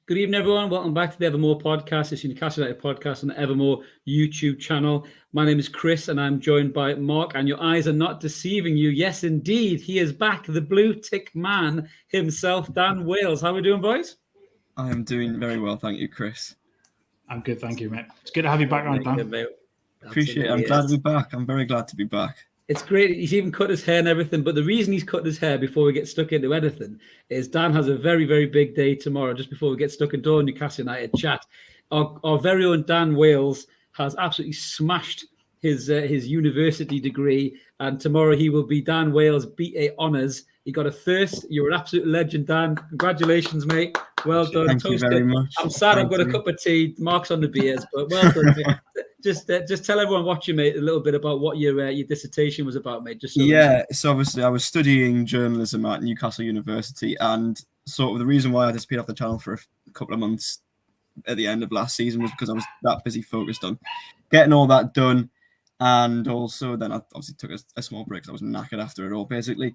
Good evening, everyone. Welcome back to the Evermore podcast. It's the Newcastle United podcast on the Evermore YouTube channel. My name is Chris, and I'm joined by Mark. And your eyes are not deceiving you. Yes, indeed, he is back. The blue tick man himself, Dan Wales. How are we doing, boys? I am doing very well, thank you, Chris. I'm good, thank you, mate. It's good to have you back on, Dan. Appreciate it. I'm glad to be back. I'm very glad to be back. It's great. He's even cut his hair and everything. But the reason he's cut his hair before we get stuck into anything is Dan has a very, very big day tomorrow. Just before we get stuck into our Newcastle United chat, our very own Dan Wales has absolutely smashed his university degree, and tomorrow he will be Dan Wales BA Honours. He got a first. You're an absolute legend, Dan. Congratulations, mate. Well done. Thank you very much. I'm sad I've got a cup of tea. Mark's on the beers, but well done. Just tell everyone watching, mate, a little bit about what your dissertation was about, mate. So obviously I was studying journalism at Newcastle University, and sort of the reason why I disappeared off the channel for a couple of months at the end of last season was because I was that busy focused on getting all that done, and also then I obviously took a small break because I was knackered after it all, basically.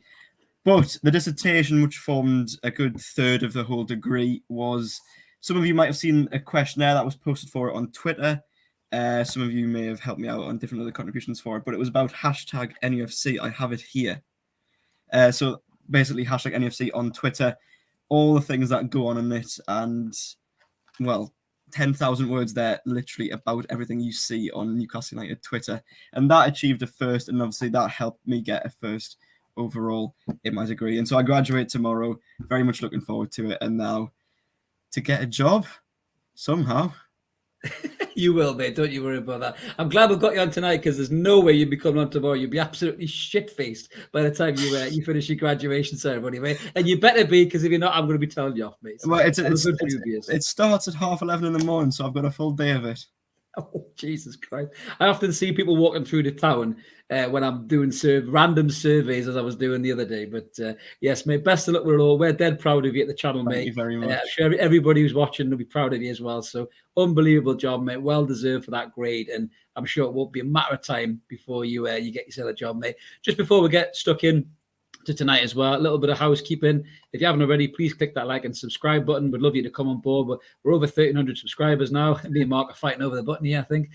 But the dissertation, which formed a good third of the whole degree, was, some of you might have seen a questionnaire that was posted for it on Twitter. Some of you may have helped me out on different other contributions for it, but it was about hashtag NUFC. I have it here. So basically hashtag NUFC on Twitter, all the things that go on in it, and, well, 10,000 words there, literally about everything you see on Newcastle United Twitter. And that achieved a first, and obviously that helped me get a first overall in my degree. And so I graduate tomorrow, very much looking forward to it, and now to get a job somehow. You will, mate. Don't you worry about that. I'm glad we've got you on tonight, because there's no way you'd be coming on tomorrow. You'd be absolutely shit-faced by the time you finish your graduation ceremony, mate. And you better be, because if you're not, I'm going to be telling you off, mate. So well, it starts at 11:30 in the morning, so I've got a full day of it. Oh, Jesus Christ. I often see people walking through the town when I'm doing random surveys, as I was doing the other day. But yes, mate, best of luck with it all. We're dead proud of you at the channel, mate. Thank you very much. I'm sure everybody who's watching will be proud of you as well. So unbelievable job, mate. Well deserved for that grade. And I'm sure it won't be a matter of time before you get yourself a job, mate. Just before we get stuck in to tonight as well, a little bit of housekeeping. If you haven't already, please click that like and subscribe button. We'd love you to come on board. But we're over 1,300 subscribers now. Me and Mark are fighting over the button here, I think.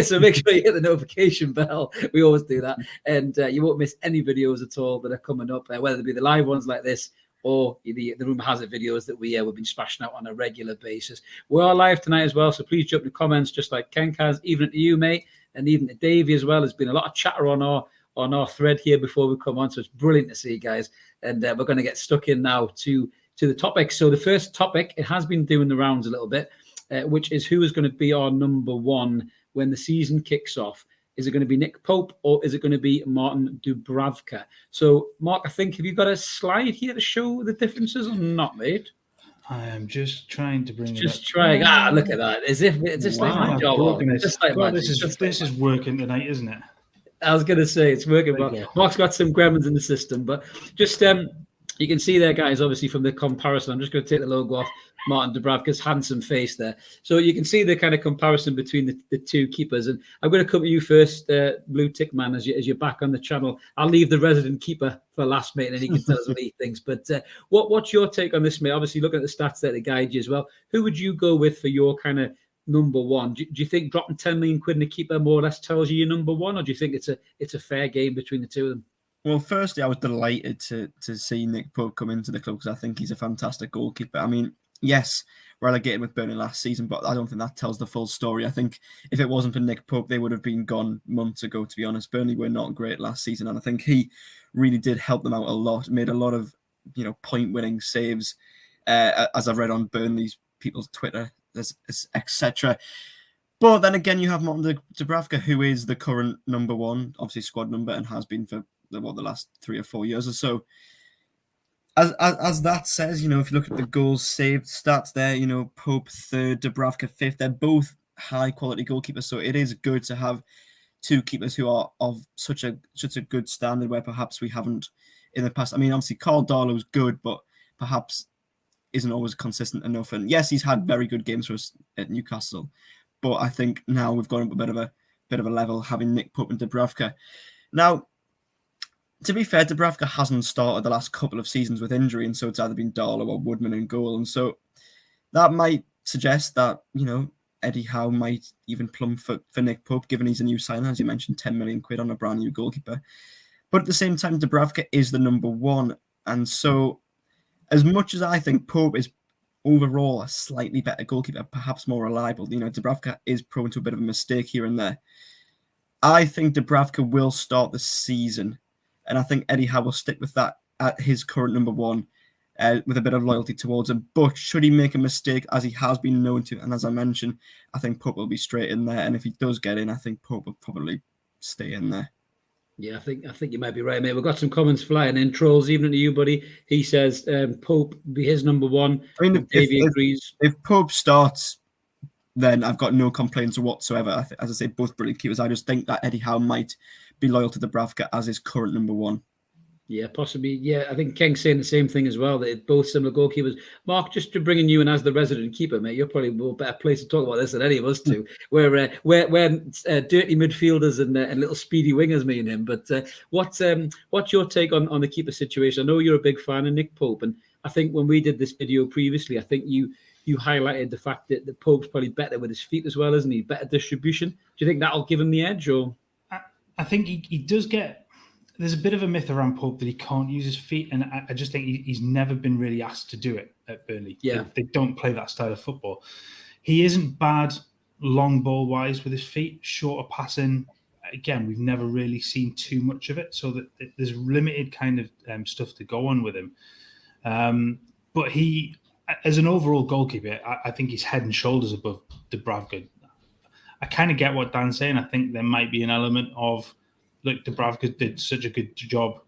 So make sure you hit the notification bell. We always do that. And you won't miss any videos at all that are coming up, whether it be the live ones like this or the Rumour Has It videos that we've been smashing out on a regular basis. We are live tonight as well, so please jump in the comments, just like Ken has, even to you, mate, and even to Davey as well. There's been a lot of chatter on our thread here before we come on, so it's brilliant to see you guys. And we're going to get stuck in now to the topic. So the first topic, it has been doing the rounds a little bit, which is who is going to be our number one when the season kicks off. Is it going to be Nick Pope, or is it going to be Martin Dubravka? So, Mark, I think, have you got a slide here to show the differences or not, mate? I am just trying to bring just trying. Look at that. As if it's just like my job. Just like this is working tonight, isn't it? I was going to say it's working, but Mark's got some gremlins in the system. But just you can see there, guys, obviously from the comparison. I'm just going to take the logo off Martin Dubravka's handsome face there. So you can see the kind of comparison between the two keepers. And I'm going to come to you first, Blue Tick Man, as you're back on the channel. I'll leave the resident keeper for last, mate, and he can tell us what he thinks. But what's your take on this, mate? Obviously, looking at the stats there to guide you as well. Who would you go with for your kind of number one? Do you think dropping 10 million quid in a keeper more or less tells you your number one, or do you think it's a fair game between the two of them? Well, firstly, I was delighted to see Nick Pope come into the club, because I think he's a fantastic goalkeeper. I mean, yes, relegated with Burnley last season, but I don't think that tells the full story. I think if it wasn't for Nick Pope, they would have been gone months ago, to be honest. Burnley were not great last season, and I think he really did help them out a lot, made a lot of point-winning saves, as I've read on Burnley's people's Twitter, etc. But then again, you have Martin Dubravka, who is the current number one, obviously squad number, and has been for the last 3 or 4 years or so. As that says, if you look at the goals saved stats there, Pope third, Dubravka fifth. They're both high quality goalkeepers, so it is good to have two keepers who are of such a good standard, where perhaps we haven't in the past. I mean, obviously Carl Darlow's good, but perhaps isn't always consistent enough. And yes, he's had very good games for us at Newcastle, but I think now we've got up a bit of a level having Nick Pope and Dubravka. Now, to be fair, Dubravka hasn't started the last couple of seasons with injury, and so it's either been Darlow or Woodman in goal. And so that might suggest that, Eddie Howe might even plumb for Nick Pope, given he's a new signing, as you mentioned, 10 million quid on a brand new goalkeeper. But at the same time, Dubravka is the number one. And so as much as I think Pope is overall a slightly better goalkeeper, perhaps more reliable, Dubravka is prone to a bit of a mistake here and there. I think Dubravka will start the season, and I think Eddie Howe will stick with that at his current number one, with a bit of loyalty towards him. But should he make a mistake, as he has been known to, and as I mentioned, I think Pope will be straight in there. And if he does get in, I think Pope will probably stay in there. Yeah, I think you might be right, mate. We've got some comments flying in. Trolls, even to you, buddy. He says Pope be his number one. I mean, Davey agrees. If Pope starts, then I've got no complaints whatsoever. As I say, both brilliant keepers. I just think that Eddie Howe might be loyal to Dubravka as his current number one. Yeah, possibly. Yeah, I think Keng's saying the same thing as well, that both similar goalkeepers. Mark, just to bring you in as the resident keeper, mate, you're probably a better place to talk about this than any of us two. We're dirty midfielders and little speedy wingers, me and him. But what's your take on the keeper situation? I know you're a big fan of Nick Pope, and I think when we did this video previously, I think you highlighted the fact that the Pope's probably better with his feet as well, isn't he? Better distribution. Do you think that'll give him the edge? Or I think he does get... There's a bit of a myth around Pope that he can't use his feet, and I just think he's never been really asked to do it at Burnley. Yeah, they don't play that style of football. He isn't bad long ball wise with his feet, shorter passing. Again, we've never really seen too much of it, so that there's limited kind of stuff to go on with him. But he, as an overall goalkeeper, I think he's head and shoulders above Dubravka. I kind of get what Dan's saying. I think there might be an element of, look, Dubravka did such a good job,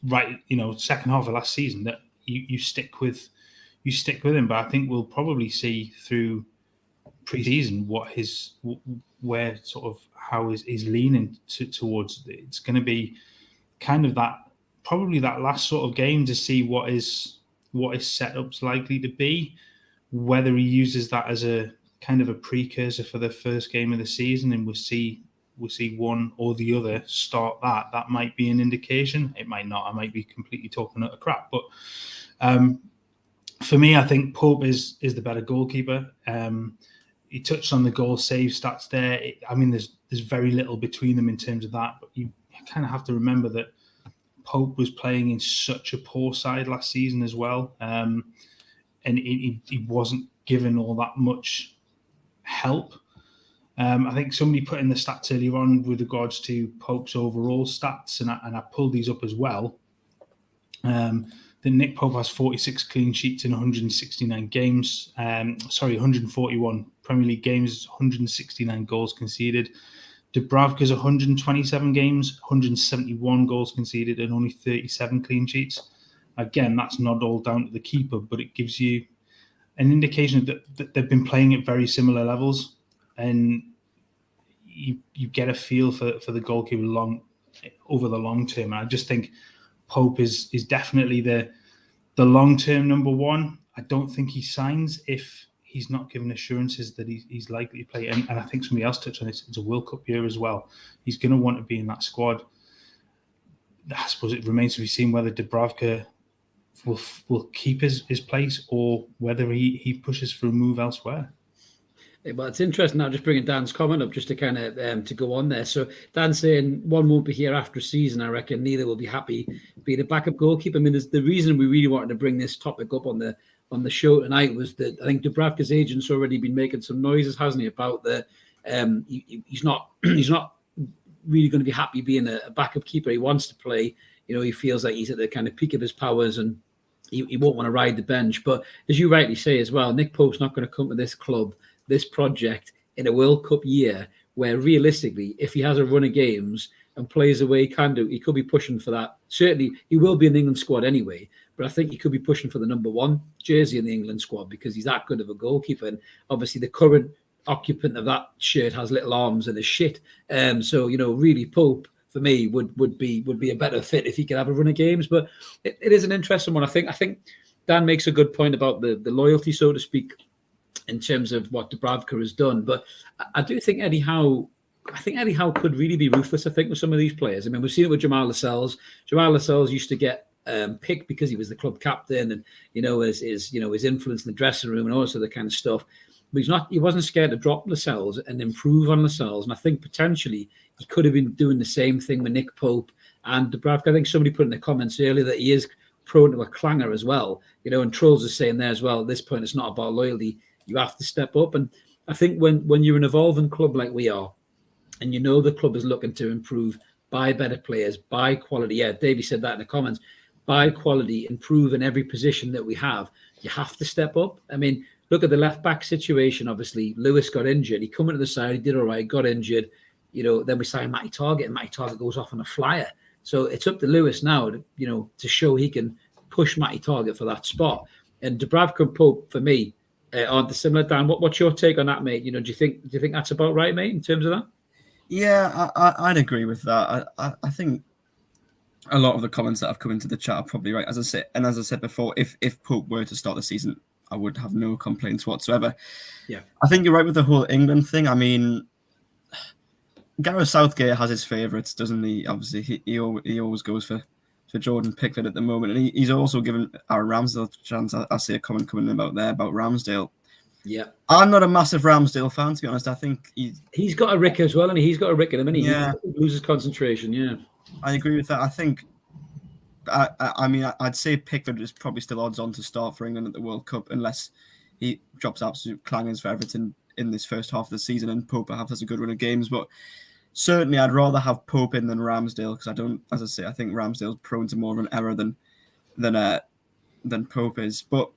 right? Second half of last season, that you stick with him. But I think we'll probably see through pre-season where sort of how is leaning towards. It's going to be kind of that last sort of game to see what his setup's likely to be, whether he uses that as a kind of a precursor for the first game of the season, and we'll see one or the other start that. That might be an indication. It might not. I might be completely talking utter crap. But for me, I think Pope is the better goalkeeper. He touched on the goal save stats there. There's very little between them in terms of that. But you kind of have to remember that Pope was playing in such a poor side last season as well. And he wasn't given all that much help. I think somebody put in the stats earlier on with regards to Pope's overall stats, and I pulled these up as well. That Nick Pope has 46 clean sheets in 169 games. 141 Premier League games, 169 goals conceded. Dubravka's 127 games, 171 goals conceded, and only 37 clean sheets. Again, that's not all down to the keeper, but it gives you an indication that they've been playing at very similar levels. And you get a feel for the goalkeeper over the long term. And I just think Pope is definitely the long-term number one. I don't think he signs if he's not given assurances that he's likely to play. And I think somebody else touched on this. It's a World Cup year as well. He's going to want to be in that squad. I suppose it remains to be seen whether Dubravka will keep his place or whether he pushes for a move elsewhere. Well, it's interesting now, just bringing Dan's comment up just to kind of to go on there. So Dan's saying one won't be here after a season. I reckon neither will be happy being a backup goalkeeper. I mean, the reason we really wanted to bring this topic up on the show tonight was that I think Dubravka's agent's already been making some noises, hasn't he, about the he's not really going to be happy being a backup keeper. He wants to play. He feels like he's at the kind of peak of his powers and he won't want to ride the bench. But as you rightly say as well, Nick Pope's not going to come to this club, this project, in a World Cup year where realistically, if he has a run of games and plays the way he can do, he could be pushing for that. Certainly, he will be in the England squad anyway, but I think he could be pushing for the number one jersey in the England squad because he's that good of a goalkeeper. And obviously, the current occupant of that shirt has little arms and is shit. So, really, Pope, for me, would be a better fit if he could have a run of games. But it is an interesting one. I think Dan makes a good point about the loyalty, so to speak, in terms of what Dubravka has done. But I do think Eddie Howe could really be ruthless, I think, with some of these players. I mean, we've seen it with Jamal Lascelles. Jamal Lascelles used to get picked because he was the club captain and, his influence in the dressing room and all this other kind of stuff. But he wasn't scared to drop Lascelles and improve on Lascelles. And I think potentially he could have been doing the same thing with Nick Pope and Dubravka. I think somebody put in the comments earlier that he is prone to a clanger as well. And Trolls is saying there as well, at this point, it's not about loyalty. You have to step up. And I think when you're an evolving club like we are, and the club is looking to improve, buy better players, buy quality. Yeah, Davey said that in the comments. Buy quality, improve in every position that we have. You have to step up. I mean, look at the left-back situation. Obviously, Lewis got injured. He come into the side, he did all right, got injured. Then we signed Matty Target, and Matty Target goes off on a flyer. So it's up to Lewis now, to show he can push Matty Target for that spot. And Dubravka and Pope, for me, aren't similar. Dan, what's your take on that, mate? Do you think that's about right, mate, in terms of that? Yeah, I'd agree with that. I think a lot of the comments that have come into the chat are probably right. As I said before, if Pope were to start the season, I would have no complaints whatsoever. Yeah, I think you're right with the whole England thing. I mean, Gareth Southgate has his favourites, doesn't he? Obviously, he always goes for Jordan Pickford at the moment, and he's also given Aaron Ramsdale a chance. I see a comment coming about Ramsdale. Yeah, I'm not a massive Ramsdale fan, to be honest. I think he's got a rick as well, and he's got a rick in him, and he loses concentration. Yeah, I agree with that. I think, I mean, I'd say Pickford is probably still odds on to start for England at the World Cup, unless he drops absolute clangers for Everton in this first half of the season, and Pope perhaps has a good run of games. But certainly, I'd rather have Pope in than Ramsdale, because I think Ramsdale's prone to more of an error than Pope is. But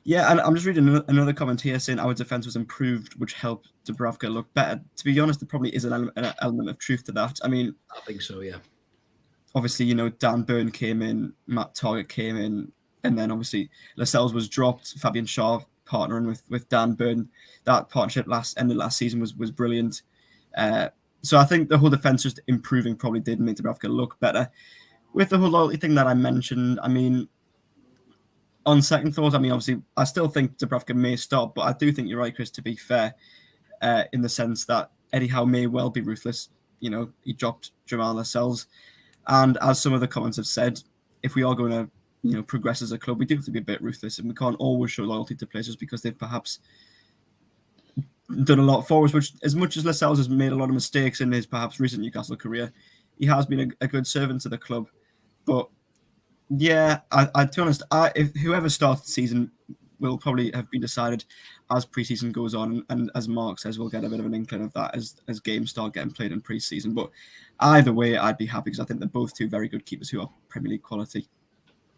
yeah, and I'm just reading another comment here saying our defence was improved, which helped Dubravka look better. To be honest, there probably is an element of truth to that. I mean, I think so, yeah. Obviously, Dan Burn came in, Matt Target came in, and then obviously Lascelles was dropped. Fabian Schär partnering with Dan Burn. That partnership ended last season was brilliant. So I think the whole defence just improving probably did make Dubravka look better. With the whole loyalty thing that I mentioned, I mean, on second thought, I mean, obviously, I still think Dubravka may start, but I do think you're right, Chris, to be fair, in the sense that Eddie Howe may well be ruthless. He dropped Jamal Lascelles. And as some of the comments have said, if we are going to, progress as a club, we do have to be a bit ruthless, and we can't always show loyalty to players just because they've perhaps done a lot for us, which, as much as Lascelles has made a lot of mistakes in his perhaps recent Newcastle career, he has been a good servant to the club. But yeah, to be honest, if whoever starts the season will probably have been decided as pre-season goes on, and as Mark says, we'll get a bit of an inkling of that as games start getting played in pre-season. But either way, I'd be happy, because I think they're both two very good keepers who are Premier League quality.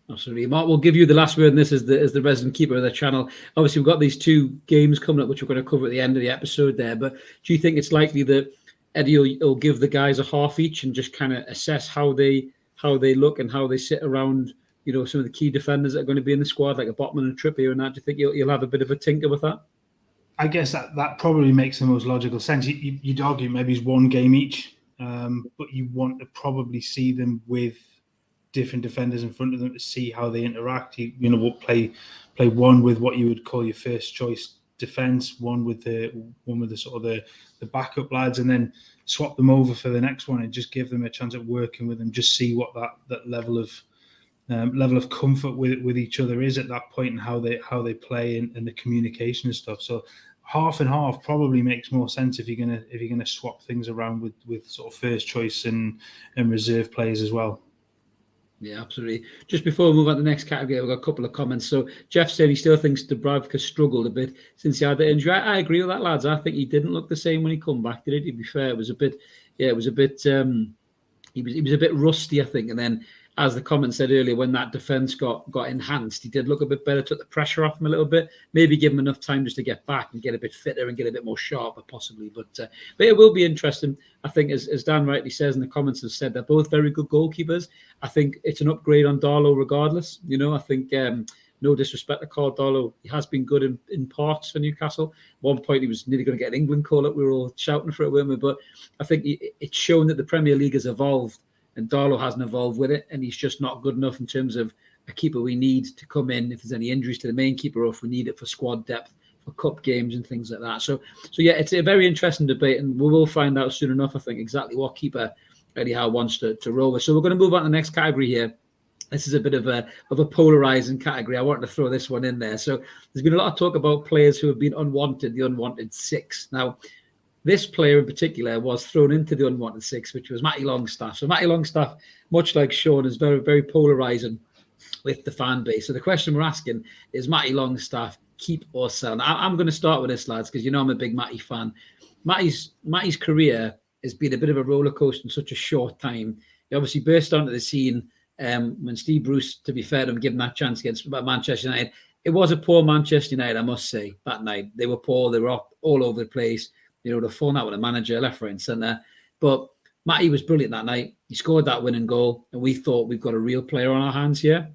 Absolutely. Mark, we'll give you the last word on this as the resident keeper of the channel. Obviously, we've got these two games coming up, which we're going to cover at the end of the episode there. But do you think it's likely that Eddie will give the guys a half each and just kind of assess how they look and how they sit around, some of the key defenders that are going to be in the squad, like a Botman and Trippier and that? Do you think you'll have a bit of a tinker with that? I guess that probably makes the most logical sense. You'd argue maybe it's one game each, but you want to probably see them with different defenders in front of them to see how they interact. We'll play one with what you would call your first choice defense, one with the sort of the backup lads, and then swap them over for the next one and just give them a chance at working with them. Just see what that level of comfort with each other is at that point, and how they play and the communication and stuff. So half and half probably makes more sense if you're gonna swap things around with sort of first choice and reserve players as well. Yeah, absolutely. Just before we move on to the next category, we've got a couple of comments. So Jeff said he still thinks Dubravka struggled a bit since he had the injury. I agree with that, lads. I think he didn't look the same when he come back, did he? To be fair, he was a bit rusty, I think. And then, as the comment said earlier, when that defence got enhanced, he did look a bit better, took the pressure off him a little bit, maybe give him enough time just to get back and get a bit fitter and get a bit more sharper, possibly. But it will be interesting. I think, as Dan rightly says, and the comments have said, they're both very good goalkeepers. I think it's an upgrade on Darlow regardless. I think, no disrespect to Carl Darlow, he has been good in parts for Newcastle. At one point, he was nearly going to get an England call-up. We were all shouting for it, weren't we? But I think it's shown that the Premier League has evolved, and Darlow hasn't evolved with it, and he's just not good enough in terms of a keeper we need to come in if there's any injuries to the main keeper, or if we need it for squad depth for cup games and things like that. So yeah, it's a very interesting debate, and we will find out soon enough, I think, exactly what keeper Eddie Howe wants to roll with. So we're going to move on to the next category here, this is a bit of a polarizing category. I wanted to throw this one in there. So there's been a lot of talk about players who have been unwanted, the unwanted six. Now, this player in particular was thrown into the unwanted six, which was Matty Longstaff. So Matty Longstaff, much like Sean, is very, very polarizing with the fan base. So the question we're asking is, Matty Longstaff, keep or sell? Now, I'm going to start with this, lads, because you know I'm a big Matty fan. Matty's career has been a bit of a roller coaster in such a short time. He obviously burst onto the scene when Steve Bruce, to be fair to him, given that chance against Manchester United. It was a poor Manchester United, I must say, that night. They were poor. They were all over the place. You know, they're falling out with the manager, left, right, and centre. But Matty was brilliant that night. He scored that winning goal, and we thought we've got a real player on our hands here.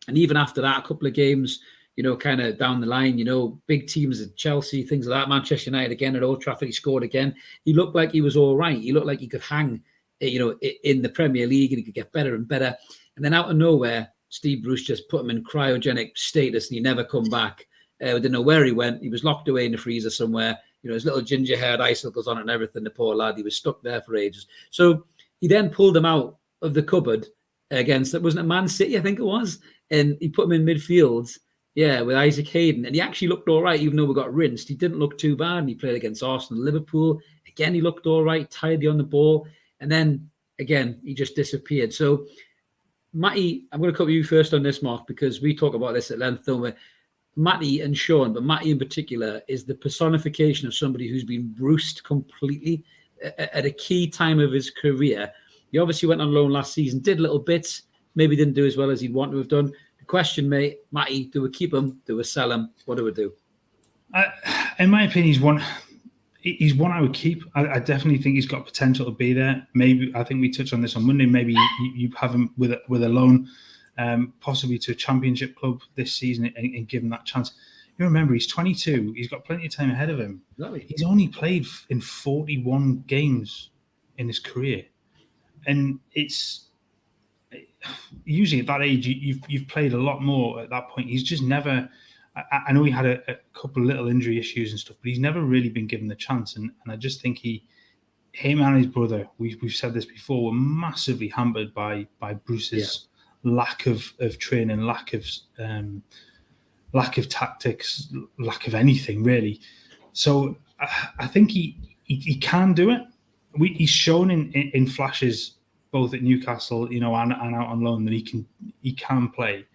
And even after that, a couple of games, you know, kind of down the line, you know, big teams at Chelsea, things like that, Manchester United again at Old Trafford, he scored again. He looked like he was all right. He looked like he could hang, you know, in the Premier League, and he could get better and better. And then out of nowhere, Steve Bruce just put him in cryogenic status, and he never come back. We didn't know where he went. He was locked away in the freezer somewhere. You know, his little ginger-haired icicles on it and everything, the poor lad. He was stuck there for ages. So he then pulled him out of the cupboard against, wasn't it Man City, I think it was? And he put him in midfield, with Isaac Hayden. And he actually looked all right, even though we got rinsed. He didn't look too bad. And he played against Arsenal, Liverpool. Again, he looked all right, tidy on the ball. And then, again, he just disappeared. So, Matty, I'm going to cover you first on this, Mark, because we talk about this at length, don't we? Matty and Sean, but Matty in particular, is the personification of somebody who's been bruised completely at a key time of his career. He obviously went on loan last season, did little bits, maybe didn't do as well as he'd want to have done. The question, mate, Matty, do we keep him? Do we sell him? What do we do? In my opinion, he's one I would keep. I definitely think he's got potential to be there. Maybe, I think we touched on this on Monday, maybe you have him with a loan, possibly to a championship club this season and give him that chance. You remember, he's 22. He's got plenty of time ahead of him. Exactly. He's only played in 41 games in his career. And it's usually at that age, you've played a lot more at that point. He's just never... I know he had a couple of little injury issues and stuff, but he's never really been given the chance. And I just think him and his brother, we've said this before, were massively hampered by Bruce's lack of training, lack of tactics, lack of anything really. So I think he can do it. He's shown in flashes both at Newcastle, you know, and out on loan that he can play.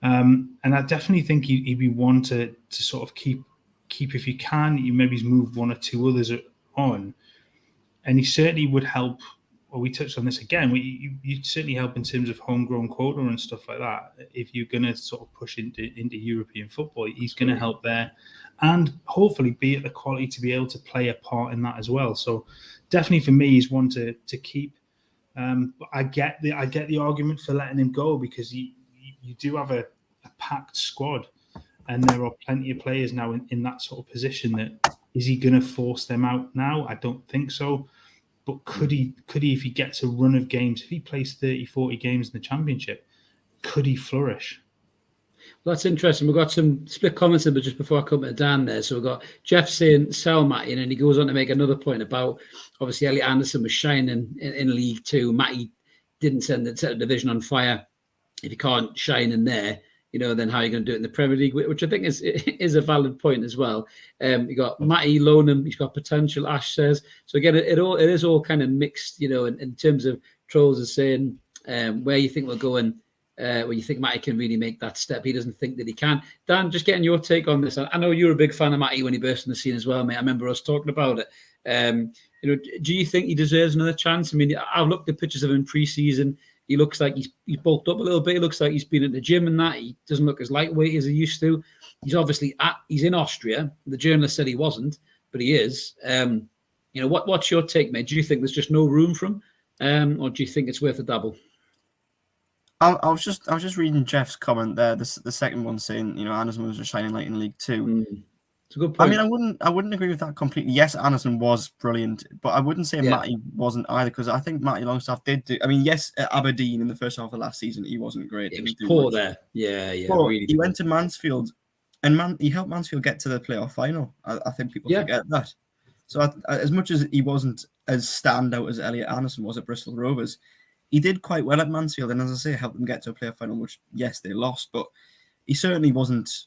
And I definitely think he'd be one to sort of keep if you can. You maybe move one or two others on, and he certainly would help. Well, we touched on this again. You'd certainly help in terms of homegrown quota and stuff like that. If you're going to sort of push into European football, he's going to help there, and hopefully be at the quality to be able to play a part in that as well. So definitely for me, he's one to keep. But I get the argument for letting him go, because you do have a packed squad, and there are plenty of players now in that sort of position. That is he going to force them out now? I don't think so. But could he, if he gets a run of games, if he plays 30, 40 games in the Championship, could he flourish? Well, that's interesting. We've got some split comments in, but just before I come to Dan there. So we've got Jeff saying sell Matty, and then he goes on to make another point about, obviously, Elliot Anderson was shining in League Two. Matty didn't set the division on fire. If you can't shine in there, you know, then how are you going to do it in the Premier League? Which I think is a valid point as well. You got Matty Lonham, he's got potential, Ash says. So again, it is all kind of mixed, you know, in terms of trolls are saying where you think we're going, where you think Matty can really make that step. He doesn't think that he can. Dan, just getting your take on this. I know you're a big fan of Matty when he burst on the scene as well, mate. I remember us talking about it. You know, do you think he deserves another chance? I mean, I've looked at pictures of him pre-season. He looks like he's bulked up a little bit. He looks like he's been at the gym and that. He doesn't look as lightweight as he used to. He's obviously he's in Austria. The journalist said he wasn't, but he is. You know, what's your take, mate? Do you think there's just no room for him, or do you think it's worth a double? I was just reading Jeff's comment there. The second one saying, you know, Anderson was a shining light in League Two. It's a good point. I mean, I wouldn't agree with that completely. Yes, Anderson was brilliant, but I wouldn't say Matty wasn't either, because I think Matty Longstaff did do. I mean, yes, at Aberdeen in the first half of last season, he wasn't great. It was poor there. Yeah. But really he went to Mansfield, and he helped Mansfield get to the playoff final. I think people forget that. So as much as he wasn't as standout as Elliot Anderson was at Bristol Rovers, he did quite well at Mansfield, and as I say, helped them get to a playoff final, which yes, they lost, but he certainly wasn't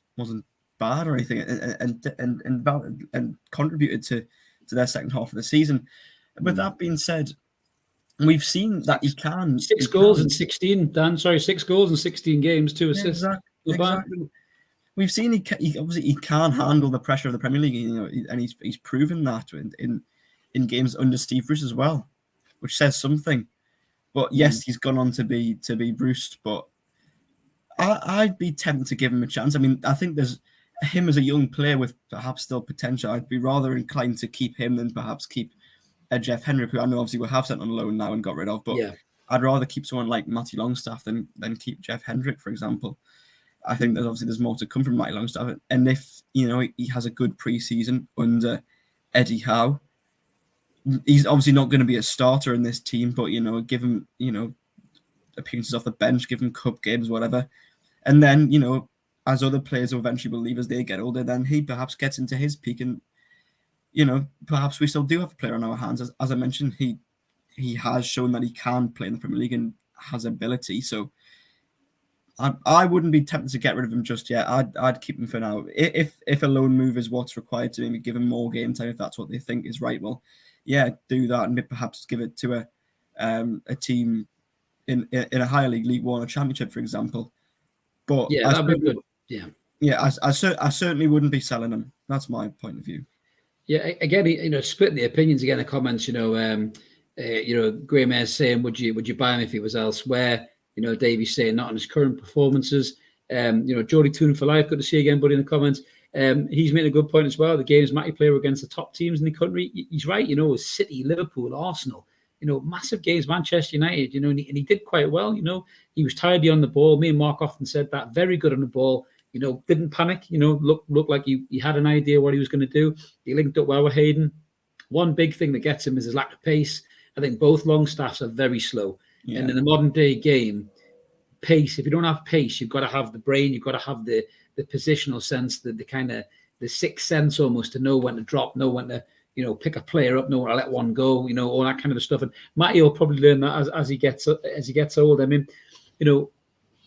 bad or anything, and contributed to their second half of the season. With that being said, we've seen that he can 6 goals in 16. Dan, sorry, 6 goals in 16 games, 2 assists. Exactly. We've seen he obviously can handle the pressure of the Premier League, and he's proven that in games under Steve Bruce as well, which says something. But yes, he's gone on to be Bruce, but I'd be tempted to give him a chance. I mean, I think there's him as a young player with perhaps still potential. I'd be rather inclined to keep him than perhaps keep Jeff Hendrick, who I know obviously we have sent on loan now and got rid of, but I'd rather keep someone like Matty Longstaff than keep Jeff Hendrick, for example. I think there's more to come from Matty Longstaff, and if he has a good pre-season under Eddie Howe, he's obviously not going to be a starter in this team, but give him appearances off the bench, give him cup games, whatever, and then as other players eventually will leave as they get older, then he perhaps gets into his peak, and perhaps we still do have a player on our hands. As I mentioned, he has shown that he can play in the Premier League and has ability, so I wouldn't be tempted to get rid of him just yet. I'd keep him for now. If a loan move is what's required to maybe give him more game time, if that's what they think is right, well, yeah, do that, and perhaps give it to a team in a higher league, League One or Championship, for example. But that'd be good. I certainly wouldn't be selling him. That's my point of view. Yeah, again, splitting the opinions again. The comments, Graham Ayres saying, would you buy him if he was elsewhere? Davies saying not on his current performances. Geordie Tune for life. Good to see you again, buddy, in the comments. He's made a good point as well. The games Matty played against the top teams in the country. He's right. City, Liverpool, Arsenal. Massive games, Manchester United. And he did quite well. He was tidy on the ball. Me and Mark often said that. Very good on the ball. Didn't panic. Looked like he had an idea what he was going to do. He linked up well with Hayden. One big thing that gets him is his lack of pace. I think both Longstaffs are very slow. Yeah. And in the modern day game, pace, if you don't have pace, you've got to have the brain, you've got to have the positional sense, the kind of the sixth sense almost, to know when to drop, know when to, pick a player up, know when to let one go, all that kind of stuff. And Matty will probably learn that as he gets older. I mean,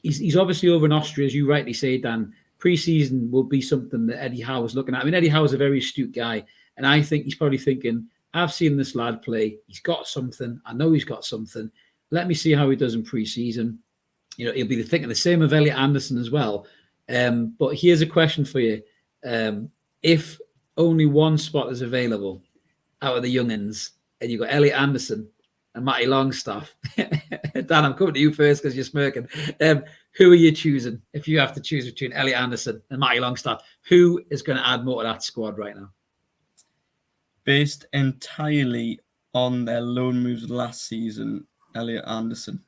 he's obviously over in Austria, as you rightly say, Dan. Pre-season will be something that Eddie Howe is looking at. I mean, Eddie Howe is a very astute guy, and I think he's probably thinking, I've seen this lad play. He's got something. I know he's got something. Let me see how he does in pre-season. He'll be thinking the same of Elliot Anderson as well. But here's a question for you. If only one spot is available out of the young'uns, and you've got Elliot Anderson and Matty Longstaff, Dan, I'm coming to you first because you're smirking. Who are you choosing if you have to choose between Elliot Anderson and Matty Longstaff? Who is going to add more to that squad right now? Based entirely on their loan moves last season, Elliot Anderson.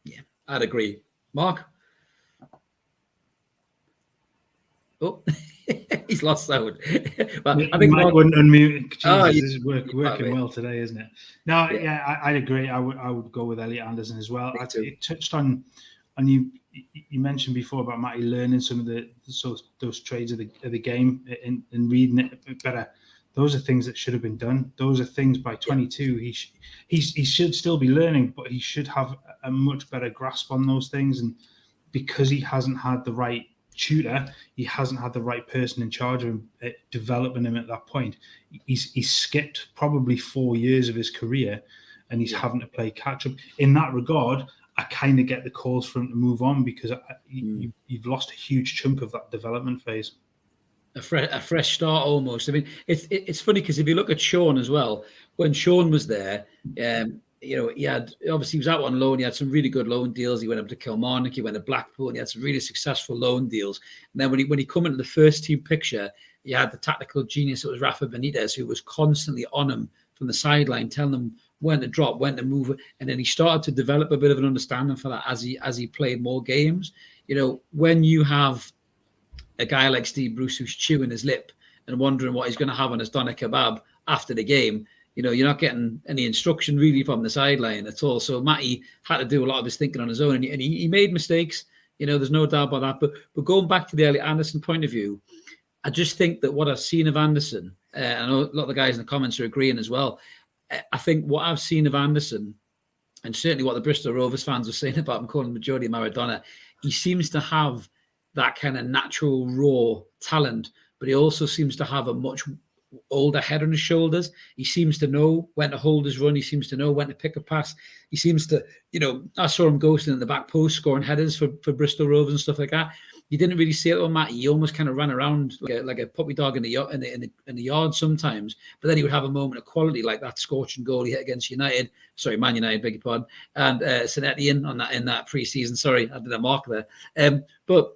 Yeah, I'd agree. Mark? Oh, he's lost sound. But I think Mike wouldn't unmute. Jesus, this is working well today, isn't it? No, I'd agree. I would go with Elliot Anderson as well. It touched on you mentioned before about Matty learning some of those trades of the game and reading it a bit better. Those are things that should have been done. Those are things by 22 he should still be learning, but he should have a much better grasp on those things. And because he hasn't had the right tutor, he hasn't had the right person in charge of him, developing him at that point. He's skipped probably 4 years of his career, and he's having to play catch up. In that regard, I kind of get the calls for him to move on, because you've lost a huge chunk of that development phase. A fresh start almost. I mean, it's funny because if you look at Sean as well, when Sean was there, he had, obviously he was out on loan. He had some really good loan deals. He went up to Kilmarnock, he went to Blackpool, and he had some really successful loan deals. And then when he come into the first team picture, he had the tactical genius that was Rafa Benitez, who was constantly on him from the sideline, telling him when to drop, when to move. And then he started to develop a bit of an understanding for that as he played more games. When you have a guy like Steve Bruce who's chewing his lip and wondering what he's going to have on his doner kebab after the game, you're not getting any instruction really from the sideline at all. So Matty had to do a lot of his thinking on his own, and he made mistakes. There's no doubt about that. But going back to the Elliot Anderson point of view, I just think that what I've seen of Anderson, I know a lot of the guys in the comments are agreeing as well. I think what I've seen of Anderson and certainly what the Bristol Rovers fans were saying about him, calling him Jody Maradona, he seems to have that kind of natural raw talent, but he also seems to have a much older head on his shoulders. He seems to know when to hold his run. He seems to know when to pick a pass. He seems to, I saw him ghosting in the back post, scoring headers for Bristol Rovers and stuff like that. You didn't really see it on Matty. He almost kind of ran around like a puppy dog in the yard sometimes. But then he would have a moment of quality, like that scorching goal he hit against Man United, beg your pardon, and St Etienne in that pre-season. Sorry, I did a mark there. But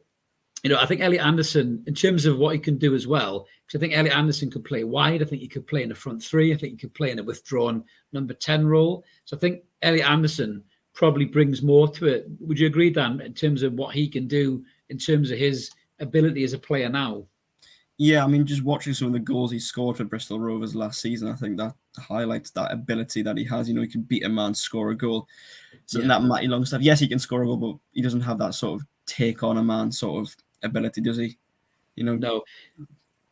I think Elliot Anderson, in terms of what he can do as well, because I think Elliot Anderson could play wide. I think he could play in the front three. I think he could play in a withdrawn number 10 role. So I think Elliot Anderson probably brings more to it. Would you agree, Dan, in terms of what he can do in terms of his ability as a player now? Yeah, I mean, just watching some of the goals he scored for Bristol Rovers last season, I think that highlights that ability that he has. He can beat a man, score a goal. So that Matty Longstaff, yes, he can score a goal, but he doesn't have that sort of take on a man sort of ability, does he? No,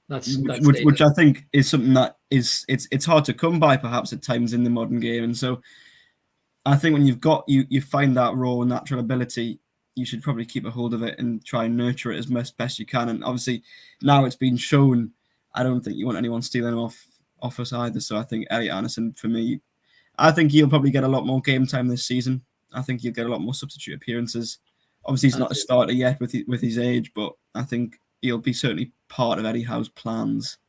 that's which I think is something that it's hard to come by perhaps at times in the modern game. And so I think when you find that raw natural ability, you should probably keep a hold of it and try and nurture it as best you can. And obviously now it's been shown, I don't think you want anyone stealing off us either. So I think Elliot Anderson, for me, I think he'll probably get a lot more game time this season. I think he'll get a lot more substitute appearances. Obviously, he's not a starter yet with his age, but I think he'll be certainly part of Eddie Howe's plans.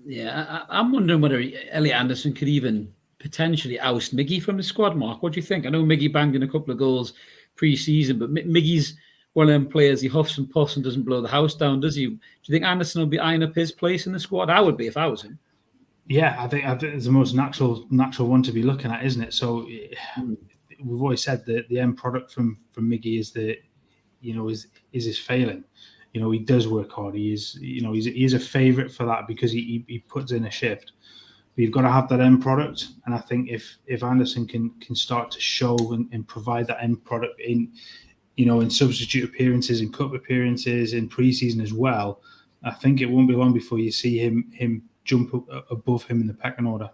Yeah, I'm wondering whether Elliot Anderson could even potentially oust Miggy from the squad, Mark. What do you think? I know Miggy banged in a couple of goals pre-season, but Miggy's one of them players. He huffs and puffs and doesn't blow the house down, does he? Do you think Anderson will be eyeing up his place in the squad? I would be if I was him. Yeah, I think it's the most natural one to be looking at, isn't it? So we've always said that the end product from Miggy is that is his failing. He does work hard. He is a favourite for that because he puts in a shift. But you've got to have that end product, and I think if Anderson can start to show and provide that end product in substitute appearances, in cup appearances, in pre-season as well, I think it won't be long before you see him jump above him in the pecking order.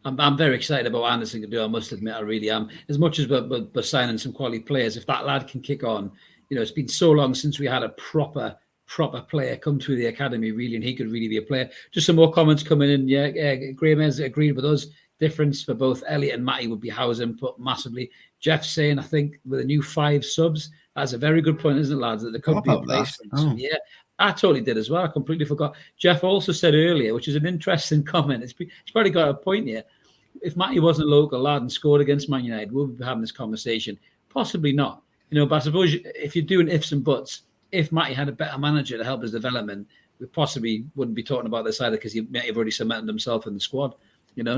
I'm very excited about what Anderson can do. I must admit, I really am. As much as we're signing some quality players, if that lad can kick on, it's been so long since we had a proper player come through the academy, really, and he could really be a player. Just some more comments coming in. Yeah, Graham has agreed with us. Difference for both Elliot and Matty would be Howe's input massively. Jeff saying, I think with a new 5 subs, that's a very good point, isn't it, lads? That there could be a place. Yeah, I totally did as well. I completely forgot. Jeff also said earlier, which is an interesting comment. He's probably got a point here. If Matty wasn't a local lad and scored against Man United, we'll be having this conversation. Possibly not. But I suppose if you're doing ifs and buts, if Matty had a better manager to help his development, we possibly wouldn't be talking about this either because he may have already cemented himself in the squad.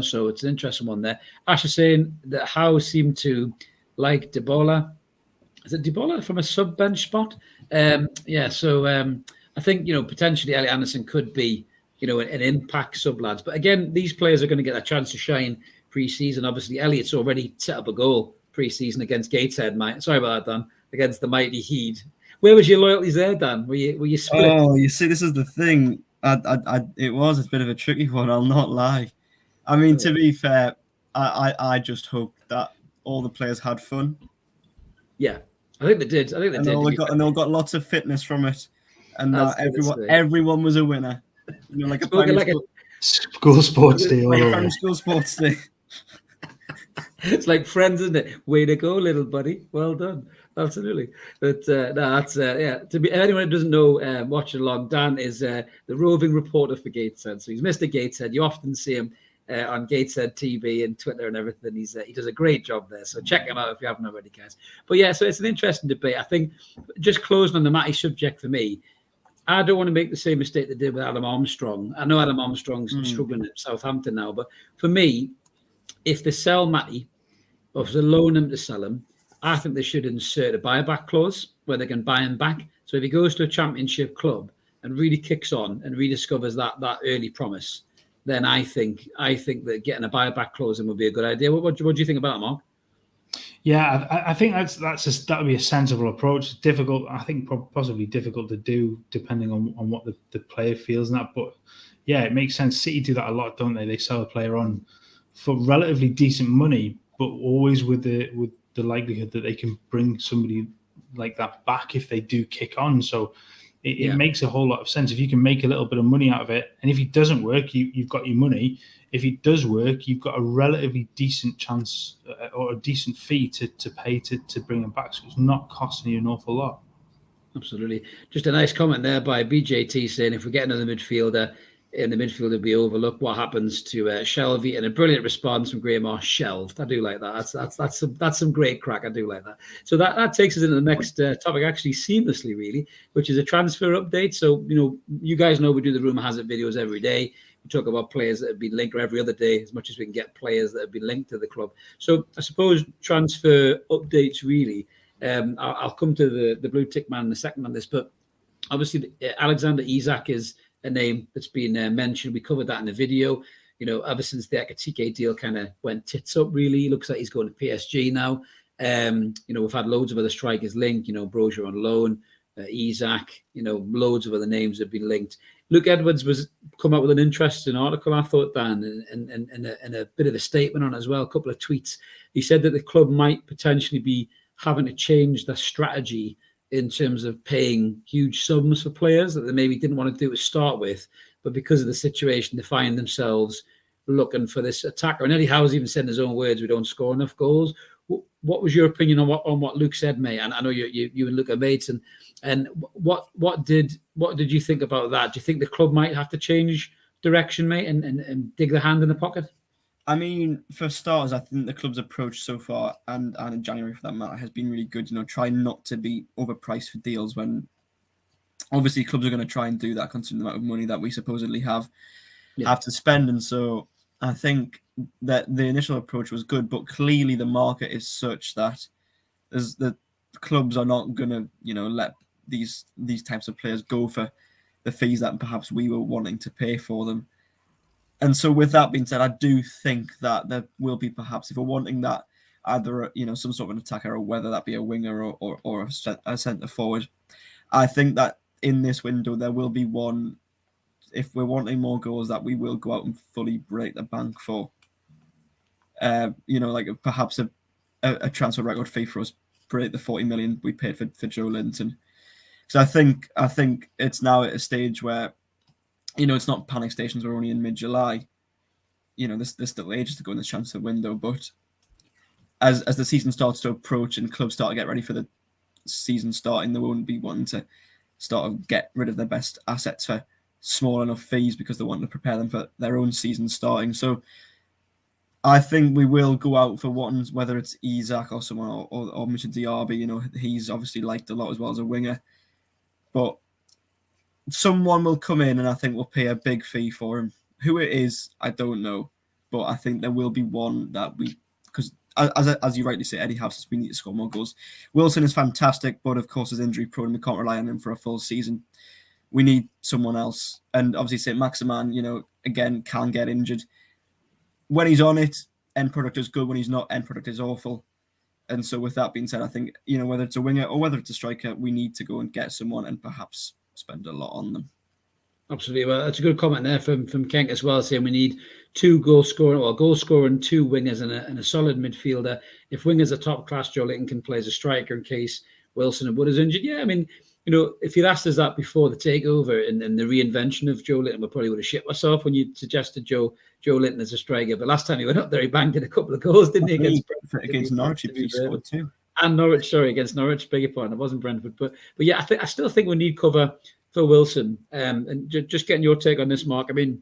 So it's an interesting one there. Ash is saying that Howe seemed to like Debola. Is it Debola from a sub-bench spot? I think, potentially Elliot Anderson could be, an impact sub-lads. But again, these players are going to get a chance to shine pre-season. Obviously, Elliot's already set up a goal pre-season against Gateshead, mate. Sorry about that, Dan. Against the mighty Heed. Where was your loyalties there, Dan? Were you split? Oh, you see, this is the thing. It was a bit of a tricky one, I'll not lie. I mean, to be fair, I just hope that all the players had fun. Yeah, I think they did. And they all got lots of fitness from it. And everyone was a winner. Like a school sports day. Like school sports day. It's like Friends, isn't it? Way to go, little buddy. Well done. Absolutely. But to be anyone who doesn't know, watching along, Dan is the roving reporter for Gateshead. So he's Mr. Gateshead. You often see him on Gateshead TV and Twitter and everything. He does a great job there. So check him out if you haven't already, guys. But yeah, so it's an interesting debate. I think just closing on the Matty subject for me, I don't want to make the same mistake they did with Adam Armstrong. I know Adam Armstrong's struggling at Southampton now, but for me, if they sell Matty, or if they loan him to sell him, I think they should insert a buyback clause where they can buy him back. So if he goes to a championship club and really kicks on and rediscovers that early promise, then I think that getting a buyback clause in would be a good idea. What do you think about that, Mark? Yeah, I think that would be a sensible approach. It's difficult, I think, possibly difficult to do depending on what the player feels and that. But yeah, it makes sense. City do that a lot, don't they? They sell a player on for relatively decent money, but always with the likelihood that they can bring somebody like that back if they do kick on. So it makes a whole lot of sense. If you can make a little bit of money out of it, and if he doesn't work, you've got your money. If he does work, you've got a relatively decent chance or a decent fee to pay to bring him back. So it's not costing you an awful lot. Absolutely. Just a nice comment there by BJT saying, if we get another midfielder in the midfield will be overlooked, what happens to Shelvey? And a brilliant response from Graham Moore, shelved. I do like that. That's some great crack. I do like that. So that takes us into the next topic actually seamlessly, really, which is a transfer update. So, you guys know we do the Rumour Has It videos every day. We talk about players that have been linked, or every other day, as much as we can get players that have been linked to the club. So I suppose transfer updates, really. I'll come to the blue tick man in a second on this, but obviously Alexander Isak is a name that's been mentioned. We covered that in the video. Ever since the Ekitike deal kind of went tits up, really, looks like he's going to PSG now. We've had loads of other strikers linked. Brozier on loan, Isak. Loads of other names have been linked. Luke Edwards was come out with an interesting article, I thought, Dan, and a bit of a statement on it as well. A couple of tweets. He said that the club might potentially be having to change their strategy in terms of paying huge sums for players that they maybe didn't want to do to start with, but because of the situation, they find themselves looking for this attacker. And Eddie Howe's even said in his own words, we don't score enough goals. What was your opinion on what Luke said, mate? And I know you and Luke are mates. And what did you think about that? Do you think the club might have to change direction, mate, and dig their hand in the pocket? I mean, for starters, I think the club's approach so far, and in January for that matter, has been really good. Try not to be overpriced for deals when obviously clubs are going to try and do that considering the amount of money that we supposedly have to spend. And so I think that the initial approach was good, but clearly the market is such that the clubs are not going to, let these types of players go for the fees that perhaps we were wanting to pay for them. And so with that being said, I do think that there will be perhaps, if we're wanting that, either, some sort of an attacker, or whether that be a winger or a centre forward. I think that in this window, there will be one, if we're wanting more goals, that we will go out and fully break the bank for. Like perhaps a transfer record fee for us, break the 40 million we paid for Joe Linton. So I think it's now at a stage where, it's not panic stations. We're only in mid-July. There's still ages to go in this transfer window. But as the season starts to approach and clubs start to get ready for the season starting, they won't be wanting to start to get rid of their best assets for small enough fees because they want to prepare them for their own season starting. So I think we will go out for ones, whether it's Isak or someone or Moussa Diaby. He's obviously liked a lot as well as a winger. But someone will come in and I think we'll pay a big fee for him. Who it is, I don't know. But I think there will be one that because as you rightly say, Eddie Howe says we need to score more goals. Wilson is fantastic, but of course is injury prone and we can't rely on him for a full season. We need someone else. And obviously St. Maximan, again, can get injured. When he's on it, end product is good. When he's not, end product is awful. And so with that being said, I think, whether it's a winger or whether it's a striker, we need to go and get someone and perhaps spend a lot on them. Absolutely. Well, that's a good comment there from Kenk as well, saying we need two goal scorer, and two wingers and a solid midfielder. If wingers are top class, Joe Linton can play as a striker in case Wilson and Wood is injured. Yeah, I mean, if you'd asked us that before the takeover and the reinvention of Joe Linton, we probably would have shit myself when you suggested Joe Linton as a striker. But last time he went up there, he banged in a couple of goals, didn't he? Against Norwich, he scored too. And Norwich, against Norwich, beg your pardon, it wasn't Brentford. But yeah, I still think we need cover for Wilson. And just getting your take on this, Mark. I mean,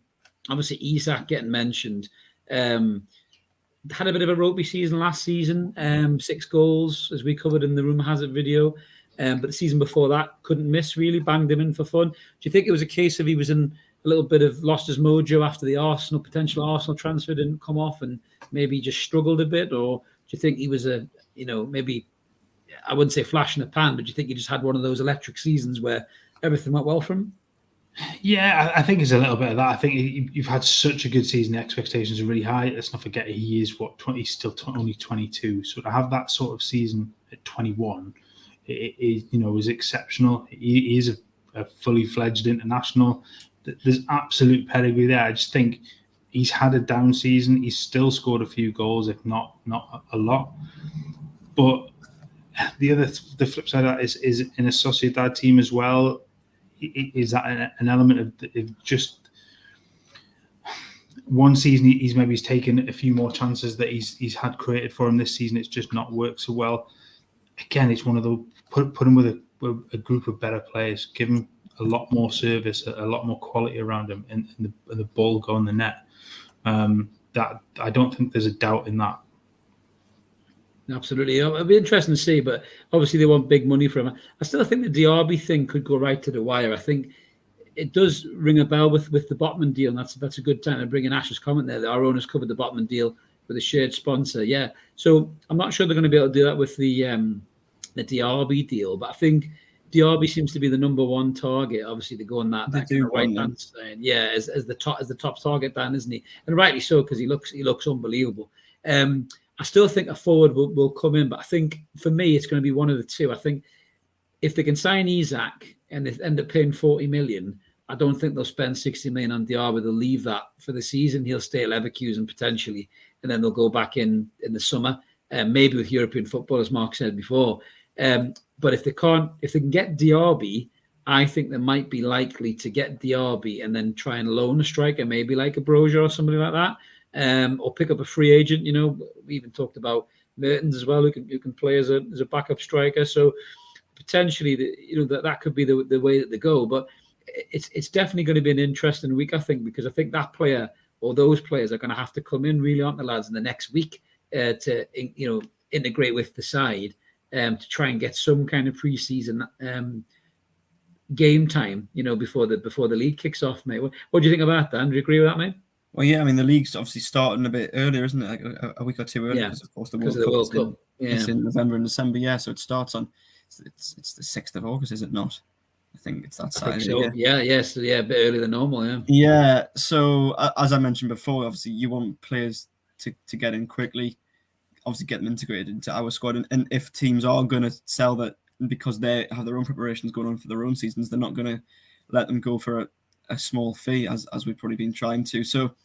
obviously Isak getting mentioned. Had a bit of a ropey season last season. 6 goals, as we covered in the Rumour Has It video. But the season before that, couldn't miss, really, banged him in for fun. Do you think it was a case of he was in a little bit of lost his mojo after the potential Arsenal transfer didn't come off and maybe just struggled a bit? Or do you think he was maybe, I wouldn't say flash in the pan, but do you think he just had one of those electric seasons where everything went well for him? Yeah, I think it's a little bit of that. I think you've had such a good season. The expectations are really high. Let's not forget he is he's still only 22. So to have that sort of season at 21, it is exceptional. He is a fully fledged international. There's absolute pedigree there. I just think He's had a down season. He's still scored a few goals, if not a lot. But the flip side of that is in a Sociedad team as well. Is that an element of just one season he's taken a few more chances that he's had created for him this season. It's just not worked so well. Again, it's one of the put him with a group of better players, give him a lot more service, a lot more quality around him, and the ball go in the net. That I don't think there's a doubt in that. Absolutely. It'll be interesting to see, but obviously they want big money from him. I still think the Diaby thing could go right to the wire. I think it does ring a bell with the Botman deal, and that's a good time to bring in Ash's comment there. Our owners covered the Botman deal with a shared sponsor. Yeah. So I'm not sure they're going to be able to do that with the Diaby deal, but I think Diaby seems to be the number one target. Obviously, they go on that kind of right hand side. Yeah, as the top target, Dan, isn't he? And rightly so, because he looks unbelievable. I still think a forward will come in, but I think for me it's going to be one of the two. I think if they can sign Isak and they end up paying 40 million, I don't think they'll spend 60 million on Diaby. They'll leave that for the season. He'll stay at Leverkusen potentially, and then they'll go back in the summer, maybe with European football, as Mark said before. But if they can get Diaby, I think they might be likely to get Diaby and then try and loan a striker, maybe like a Broja or somebody like that, or pick up a free agent. You know, we even talked about Mertens as well, who can play as a backup striker. So potentially, that could be the way that they go. But it's definitely going to be an interesting week, I think, because I think that player or those players are going to have to come in, really, aren't the lads, in the next week to integrate with the side. To try and get some kind of pre-season game time, before the league kicks off, mate. What do you think about that, Dan? Do you agree with that, mate? Well, yeah, I mean, the league's obviously starting a bit earlier, isn't it? Like a week or two earlier, because of course the World Cup. It's in November and December, yeah. So it starts on it's the 6th of August, is it not? I think it's that Saturday. So. Yeah, a bit earlier than normal, yeah. Yeah. So as I mentioned before, obviously you want players to get in quickly. Obviously get them integrated into our squad, and if teams are going to sell that because they have their own preparations going on for their own seasons, they're not going to let them go for a small fee as we've probably been trying to. So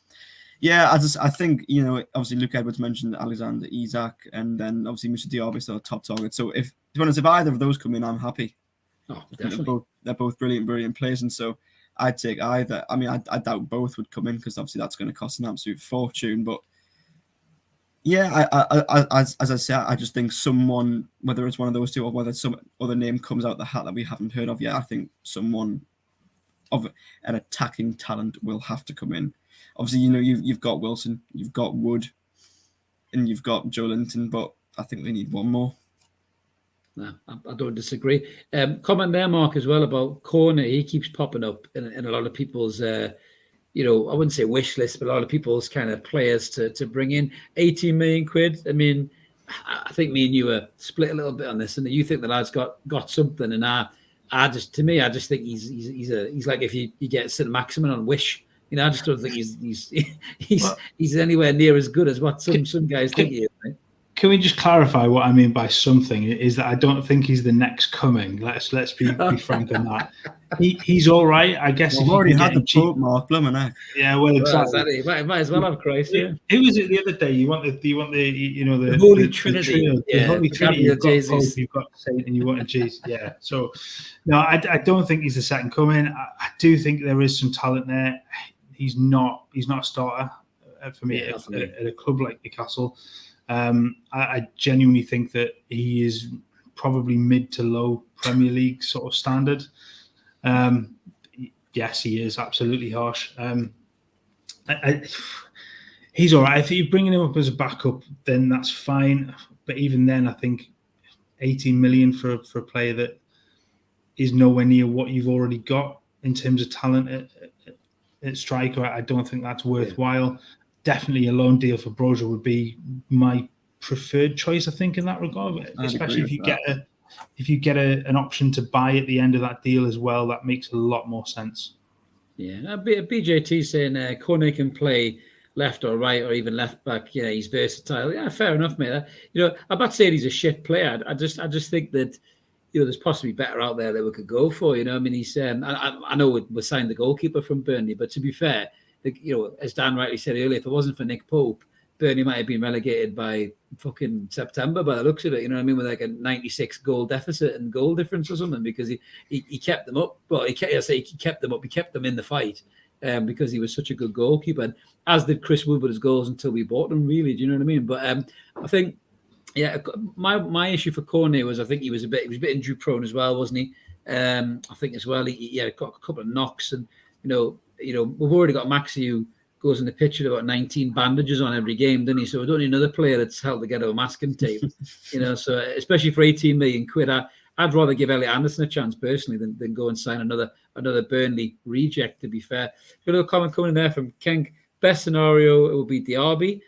yeah, I think obviously Luke Edwards mentioned Alexander Isak, and then obviously Moussa Diaby still a top target. So if either of those come in, I'm happy. Oh, definitely. They're both brilliant players, and so I'd take either. I mean, I doubt both would come in because obviously that's going to cost an absolute fortune, but. Yeah, as I say, I just think someone, whether it's one of those two or whether some other name comes out the hat that we haven't heard of yet, I think someone of an attacking talent will have to come in. Obviously, you've got Wilson, you've got Wood, and you've got Joe Linton, but I think we need one more. No, I don't disagree. Comment there, Mark, as well about Corner. He keeps popping up in a lot of people's. I wouldn't say wish list, but a lot of people's kind of players to bring in. 18 million quid. I mean, I think me and you are split a little bit on this, and you think the lad's got something, and I just think he's like if you get St. Maximin on Wish. I just don't think he's anywhere near as good as what some guys think he is. Right? Can we just clarify what I mean by something? Is that I don't think he's the next coming. Let's be frank on that. He's all right, I guess. We've already had the Pope, Mark Blumenach. Yeah, well, exactly. Might as well have Christ. Yeah. Who was it the other day? You want the the Holy Trinity. The Holy Trinity. You've got Pope, you've got Saint, and you wanted Jesus. Yeah. So, no, I don't think he's the second coming. I do think there is some talent there. He's not a starter for me at a club like Newcastle. I genuinely think that he is probably mid to low Premier League sort of standard. Yes, he is absolutely harsh. He's all right. If you're bringing him up as a backup, then that's fine. But even then, I think 18 million for a player that is nowhere near what you've already got in terms of talent at striker, I don't think that's worthwhile. Yeah. Definitely a loan deal for Broja would be my preferred choice, I think, in that regard. Especially if you get an option to buy at the end of that deal as well, that makes a lot more sense. Yeah, BJT saying Kone can play left or right or even left back. Yeah, he's versatile. Yeah, fair enough, mate. I'm not saying he's a shit player. I just think that there's possibly better out there that we could go for. I mean, he's I know we signed the goalkeeper from Burnley, but to be fair, as Dan rightly said earlier, if it wasn't for Nick Pope, Burnley might have been relegated by fucking September by the looks of it. You know what I mean? With like a 96 goal deficit and goal difference or something, because he kept them up. Well, he kept them up. He kept them in the fight because he was such a good goalkeeper. And as did Chris Wood with his goals until we bought them. Really, do you know what I mean? But I think, yeah, my issue for Cornet was I think he was a bit injury prone as well, wasn't he? I think as well he had got a couple of knocks, and we've already got Maxi who goes in the pitch with about 19 bandages on every game, doesn't he? So we don't need another player that's held together with masking tape, So especially for 18 million quid, I'd rather give Elliot Anderson a chance personally than go and sign another Burnley reject. To be fair, got a little comment coming in there from Kenk. Best scenario, it will be Diaby,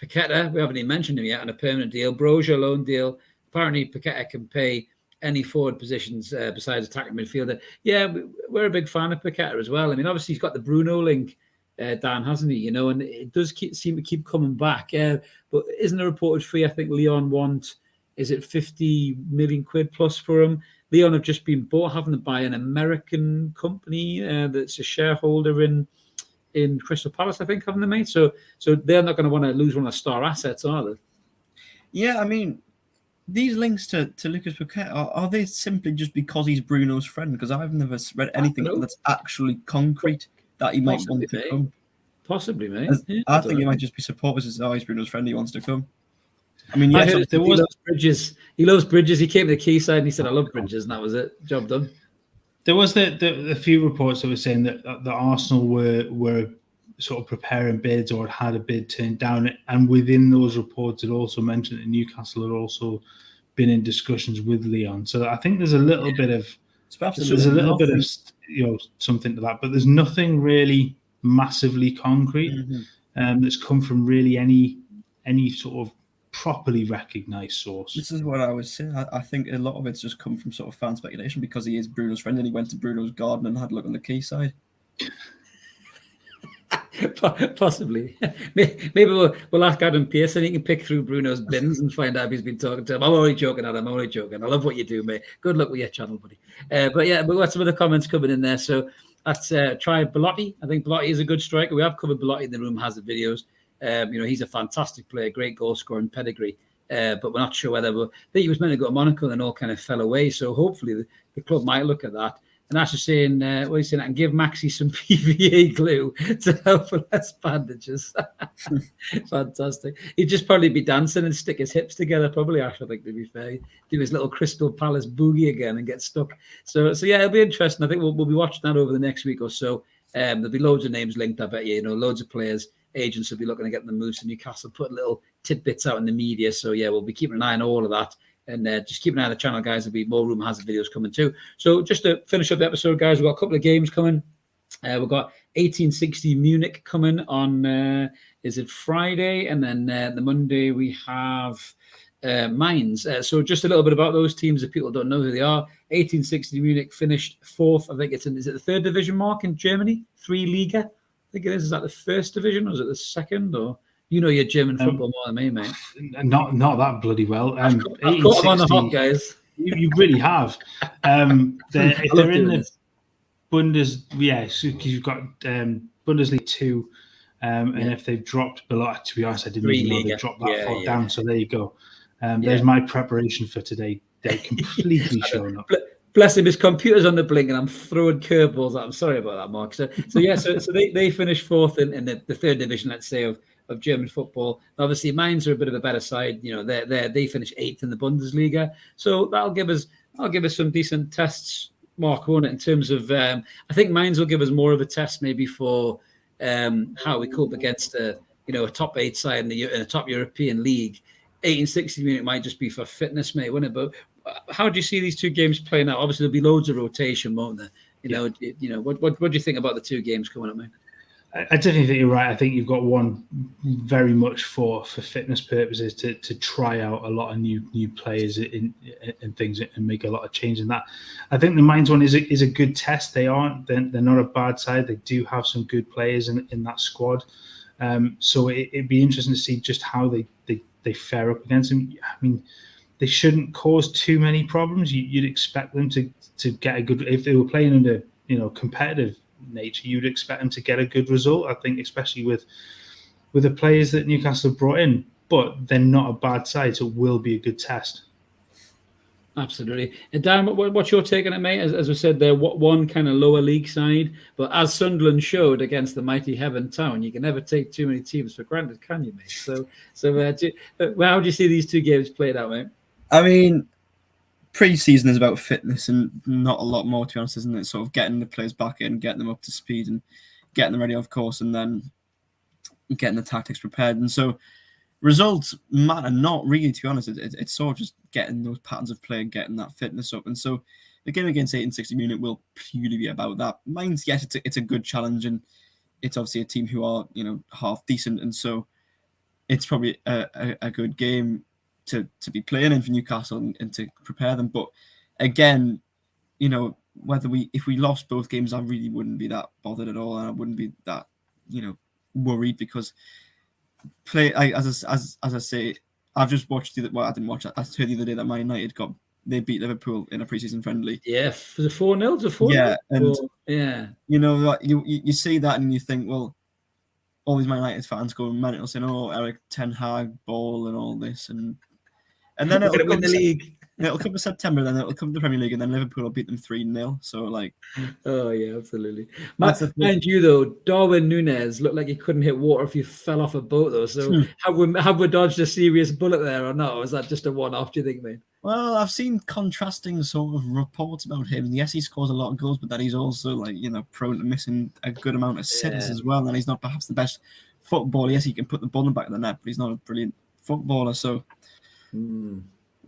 Paqueta. We haven't even mentioned him yet on a permanent deal. Brozier loan deal. Apparently, Paqueta can pay any forward positions besides attacking midfielder. Yeah, we're a big fan of Paqueta as well. I mean, obviously he's got the Bruno link. Dan, hasn't he? And it does seem to keep coming back. But isn't a reported fee? I think Leon want, is it 50 million quid plus for him? Leon have just been bought, having to buy an American company that's a shareholder in Crystal Palace, I think, haven't they, mate? So they're not going to want to lose one of the star assets, are they? Yeah, I mean, these links to Lucas Paqueta, are they simply just because he's Bruno's friend? Because I've never read anything that's actually concrete that he might want to come. Possibly, mate. I think he might just be supporters as he's Bruno's friend. He wants to come. I mean, yes, he loves Bridges. He loves Bridges. He came to the Quayside and he said, "I love Bridges," and that was it. Job done. There was the few reports that were saying that the Arsenal were sort of preparing bids or had a bid turned down, and within those reports, it also mentioned that Newcastle had also been in discussions with Leon. So I think there's a little bit of something to that, but there's nothing really massively concrete that's come from really any sort of properly recognised source. This is what I was saying. I think a lot of it's just come from sort of fan speculation because he is Bruno's friend and he went to Bruno's garden and had a look on the Quayside. Possibly. Maybe we'll ask Adam Pearson. He can pick through Bruno's bins and find out if he's been talking to him. I'm only joking, Adam. I'm only joking. I love what you do, mate. Good luck with your channel, buddy. But yeah, we've got some of the comments coming in there. So let's try Belotti. I think Belotti is a good striker. We have covered Belotti in the room, has the videos. He's a fantastic player, great goal scorer and pedigree. But we're not sure whether I think he was meant to go to Monaco and all kind of fell away. So hopefully the club might look at that. And that's just saying, what he's saying, I can give Maxi some PVA glue to help with less bandages. Fantastic. He'd just probably be dancing and stick his hips together, probably, Ash, I think, to be fair. Do his little Crystal Palace boogie again and get stuck. So yeah, it'll be interesting. I think we'll be watching that over the next week or so. There'll be loads of names linked, I bet you. Loads of players. Agents will be looking to get them moves to Newcastle, put little tidbits out in the media. So yeah, we'll be keeping an eye on all of that. And just keep an eye on the channel, guys. There'll be more Room Has videos coming too. So just to finish up the episode, guys, we've got a couple of games coming. We've got 1860 Munich coming on, is it Friday? And then the Monday we have Mainz. So just a little bit about those teams if people don't know who they are. 1860 Munich finished fourth. I think is it the third division mark in Germany? 3 Liga? I think it is. Is that the first division or is it the second? Or your German football more than me, mate. Not that bloody well. I've got them on the hot, guys. You really have. If they're in the because you've got Bundesliga 2, and if they've dropped below, to be honest, I didn't even know they dropped that far down. So there you go. There's my preparation for today. They're completely showing up. Bless him, his computer's on the blink, and I'm throwing curveballs at him. Sorry about that, Mark. So they finished fourth in the third division, let's say, of German football. Obviously, Mainz are a bit of a better side. They finished 8th in the Bundesliga, so that'll give us some decent tests, Mark, won't it? In terms of, I think Mainz will give us more of a test maybe for how we cope against a top 8 side in a top European league. 1860 Munich might just be for fitness, mate, wouldn't it? But how do you see these two games playing out? Obviously, there'll be loads of rotation, won't there? What do you think about the two games coming up, mate? I definitely think you're right. I think you've got one very much for fitness purposes to try out a lot of new players in things and make a lot of change in that. I think the Mainz one is a good test. They're not a bad side. They do have some good players in that squad. So it'd be interesting to see just how they fare up against them. I mean, they shouldn't cause too many problems. You'd expect them to get a good, if they were playing under competitive nature, you'd expect them to get a good result. I think, especially with the players that Newcastle have brought in, but they're not a bad side, so it will be a good test. Absolutely. And Dan, what's your take on it, mate? As we said, they're one kind of lower league side, but as Sunderland showed against the mighty Heaven Town, you can never take too many teams for granted, can you, mate? So how do you see these two games played out, mate? I mean, pre-season is about fitness and not a lot more, to be honest, isn't it? Sort of getting the players back in, getting them up to speed and getting them ready, of course, and then getting the tactics prepared. And so results matter not really, to be honest. It's sort of just getting those patterns of play and getting that fitness up. And so the game against 1860 Munich will purely be about that. Mainz, yes, it's a good challenge, and it's obviously a team who are, half decent. And so it's probably a good game to be playing in for Newcastle and to prepare them. But again, if we lost both games, I really wouldn't be that bothered at all, and I wouldn't be that, worried, because as I say, I've just watched I didn't watch that. I heard the other day that Man United they beat Liverpool in a preseason friendly. Yeah, was it 4-0 to 4-0? Yeah, and yeah, you see that and you think, well, all these Man United fans going mental saying, "Oh, Eric Ten Hag ball and all this," and then it'll win the league. It'll come to September, then it'll come to the Premier League, and then Liverpool will beat them 3-0. So, oh yeah, absolutely. Mind you, though, Darwin Núñez looked like he couldn't hit water if you fell off a boat, though. So, have we dodged a serious bullet there or not? Or is that just a one-off? Do you think, mate? Well, I've seen contrasting sort of reports about him. Yes, he scores a lot of goals, but that he's also prone to missing a good amount of sitters as well. And he's not perhaps the best footballer. Yes, he can put the ball in the back of the net, but he's not a brilliant footballer. So.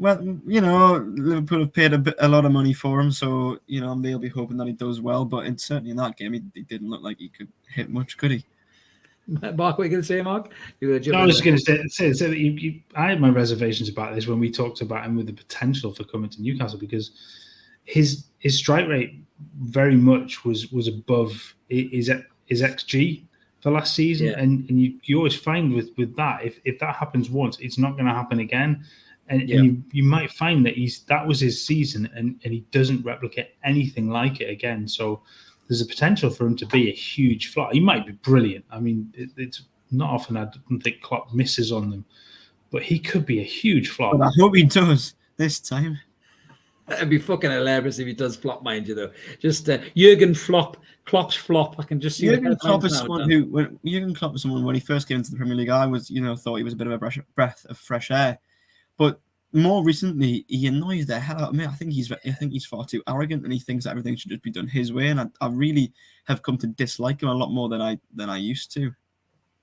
Well, Liverpool have paid a lot of money for him, so, they'll be hoping that he does well. But certainly in that game, he didn't look like he could hit much, could he? Mark, what are you going to say, Mark? I was just going to say that I had my reservations about this when we talked about him with the potential for coming to Newcastle, because his strike rate very much was above his XG for last season. Yeah. And you always find with that, if that happens once, it's not going to happen again. And you might find that that was his season, and he doesn't replicate anything like it again. So there's a potential for him to be a huge flop. He might be brilliant. I mean, it's not often I don't think Klopp misses on them, but he could be a huge flop. But I hope he does this time. It'd be fucking hilarious if he does flop, mind you, though. Just Jurgen Klopp's flop. I can just see Jurgen Klopp is someone Jurgen Klopp was someone when he first came into the Premier League, I was, thought he was a bit of a breath of fresh air. But more recently, he annoys the hell out of me. I think he's far too arrogant, and he thinks that everything should just be done his way. And I really have come to dislike him a lot more than I used to.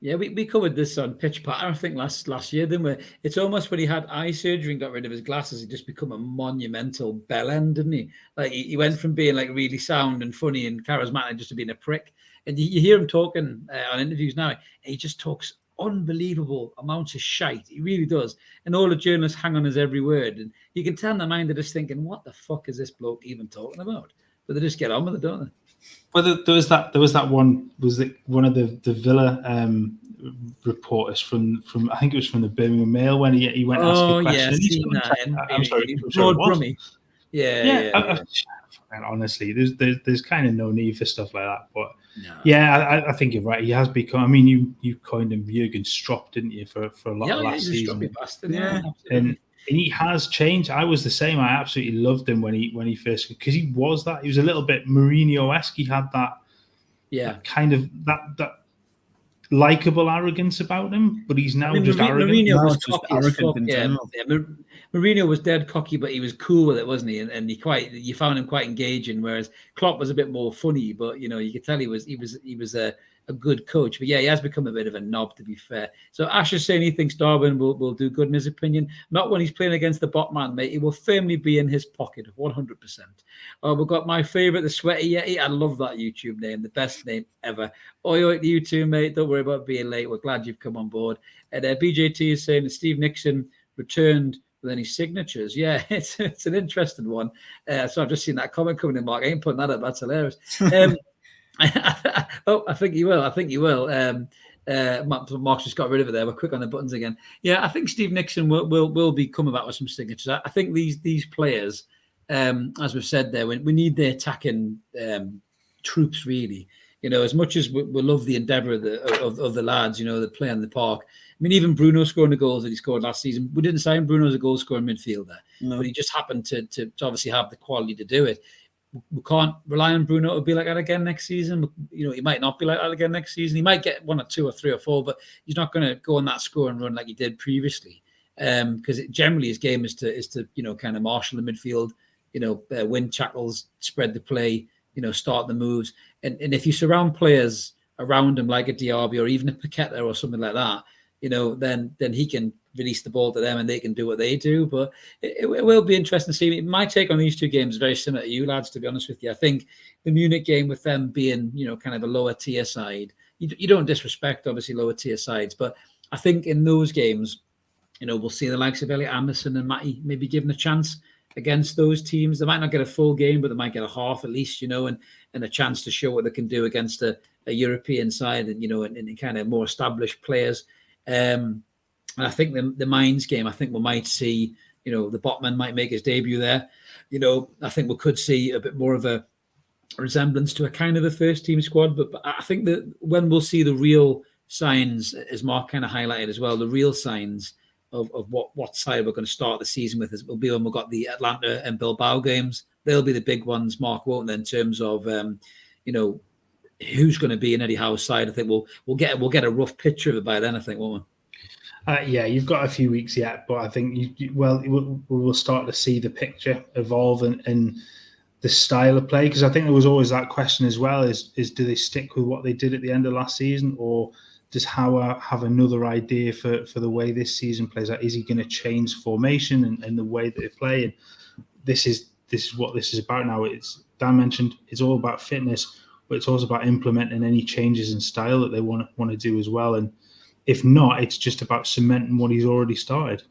Yeah, we covered this on Pitch Pattern, I think, last year, didn't we? It's almost when he had eye surgery and got rid of his glasses, he just become a monumental bellend, didn't he? Like he went from being like really sound and funny and charismatic just to being a prick. And you hear him talking on interviews now, and he just talks unbelievable amounts of shite. He really does. And all the journalists hang on his every word. And you can tell in their mind they're just thinking, what the fuck is this bloke even talking about? But they just get on with it, don't they? Well, there was that one. Was it one of the Villa reporters from I think it was from the Birmingham Mail when he went to ask a question. I'm sorry, Lord Brummie. Yeah. Honestly, there's kind of no need for stuff like that. But yeah, I think you're right. He has become. I mean, you coined him Jurgen Stropp, didn't you, for a lot of last season? Bastard, and he has changed. I was the same. I absolutely loved him when he first, because he was a little bit Mourinho-esque. He had that kind of that likable arrogance about him, but he's now just arrogant. Mourinho was cocky. Mourinho was dead cocky, but he was cool with it, wasn't he? And you found him quite engaging. Whereas Klopp was a bit more funny, but you could tell he was a good coach. But yeah, he has become a bit of a knob, to be fair. So Ash is saying he thinks Darwin will do good in his opinion. Not when he's playing against the bot man, mate. He will firmly be in his pocket, 100%. We've got my favourite, the Sweaty Yeti. I love that YouTube name, the best name ever. Oi, to you too, mate. Don't worry about being late. We're glad you've come on board. And BJT is saying that Steve Nixon returned with any signatures. Yeah, it's an interesting one. So I've just seen that comment coming in, Mark. I ain't putting that up. That's hilarious. I think you will. Mark's just got rid of it there. We're quick on the buttons again. Yeah, I think Steve Nixon will be coming back with some signatures. I think these players, as we've said there, we need the attacking troops, really. As much as we love the endeavour of the lads, that play on the park. I mean, even Bruno scoring the goals that he scored last season, we didn't sign Bruno as a goal-scoring midfielder, but he just happened to obviously have the quality to do it. We can't rely on Bruno to be like that again next season. He might not be like that again next season. He might get 1 or 2 or 3 or 4, but he's not going to go on that scoring run like he did previously. Because generally his game is to kind of marshal the midfield, win tackles, spread the play, start the moves. And if you surround players around him like a Diaby or even a Paqueta or something like that, then he can release the ball to them and they can do what they do. But it will be interesting to see. My take on these 2 games is very similar to you lads, to be honest with you. I think the Munich game, with them being, kind of a lower tier side, you don't disrespect, obviously, lower tier sides. But I think in those games, we'll see the likes of Elliot Anderson and Matty maybe given a chance against those teams. They might not get a full game, but they might get a half at least, and a chance to show what they can do against a European side and, and kind of more established players. And I think the Mainz game, I think we might see, the Botman might make his debut there. I think we could see a bit more of a resemblance to a kind of a first team squad. But I think that when we'll see the real signs, as Mark kind of highlighted as well, the real signs of what side we're going to start the season with will be when we've got the Atlanta and Bilbao games. They'll be the big ones, Mark, won't they, in terms of, who's going to be in Eddie Howe's side. I think we'll get a rough picture of it by then, I think, won't we? Yeah, you've got a few weeks yet, but I think we will start to see the picture evolve and the style of play, because I think there was always that question as well: is do they stick with what they did at the end of last season, or does Hauer have another idea for the way this season plays out? Is he going to change formation and the way that they play? And this is what this is about now. It's, Dan mentioned, it's all about fitness, but it's also about implementing any changes in style that they want to do as well. And if not, it's just about cementing what he's already started.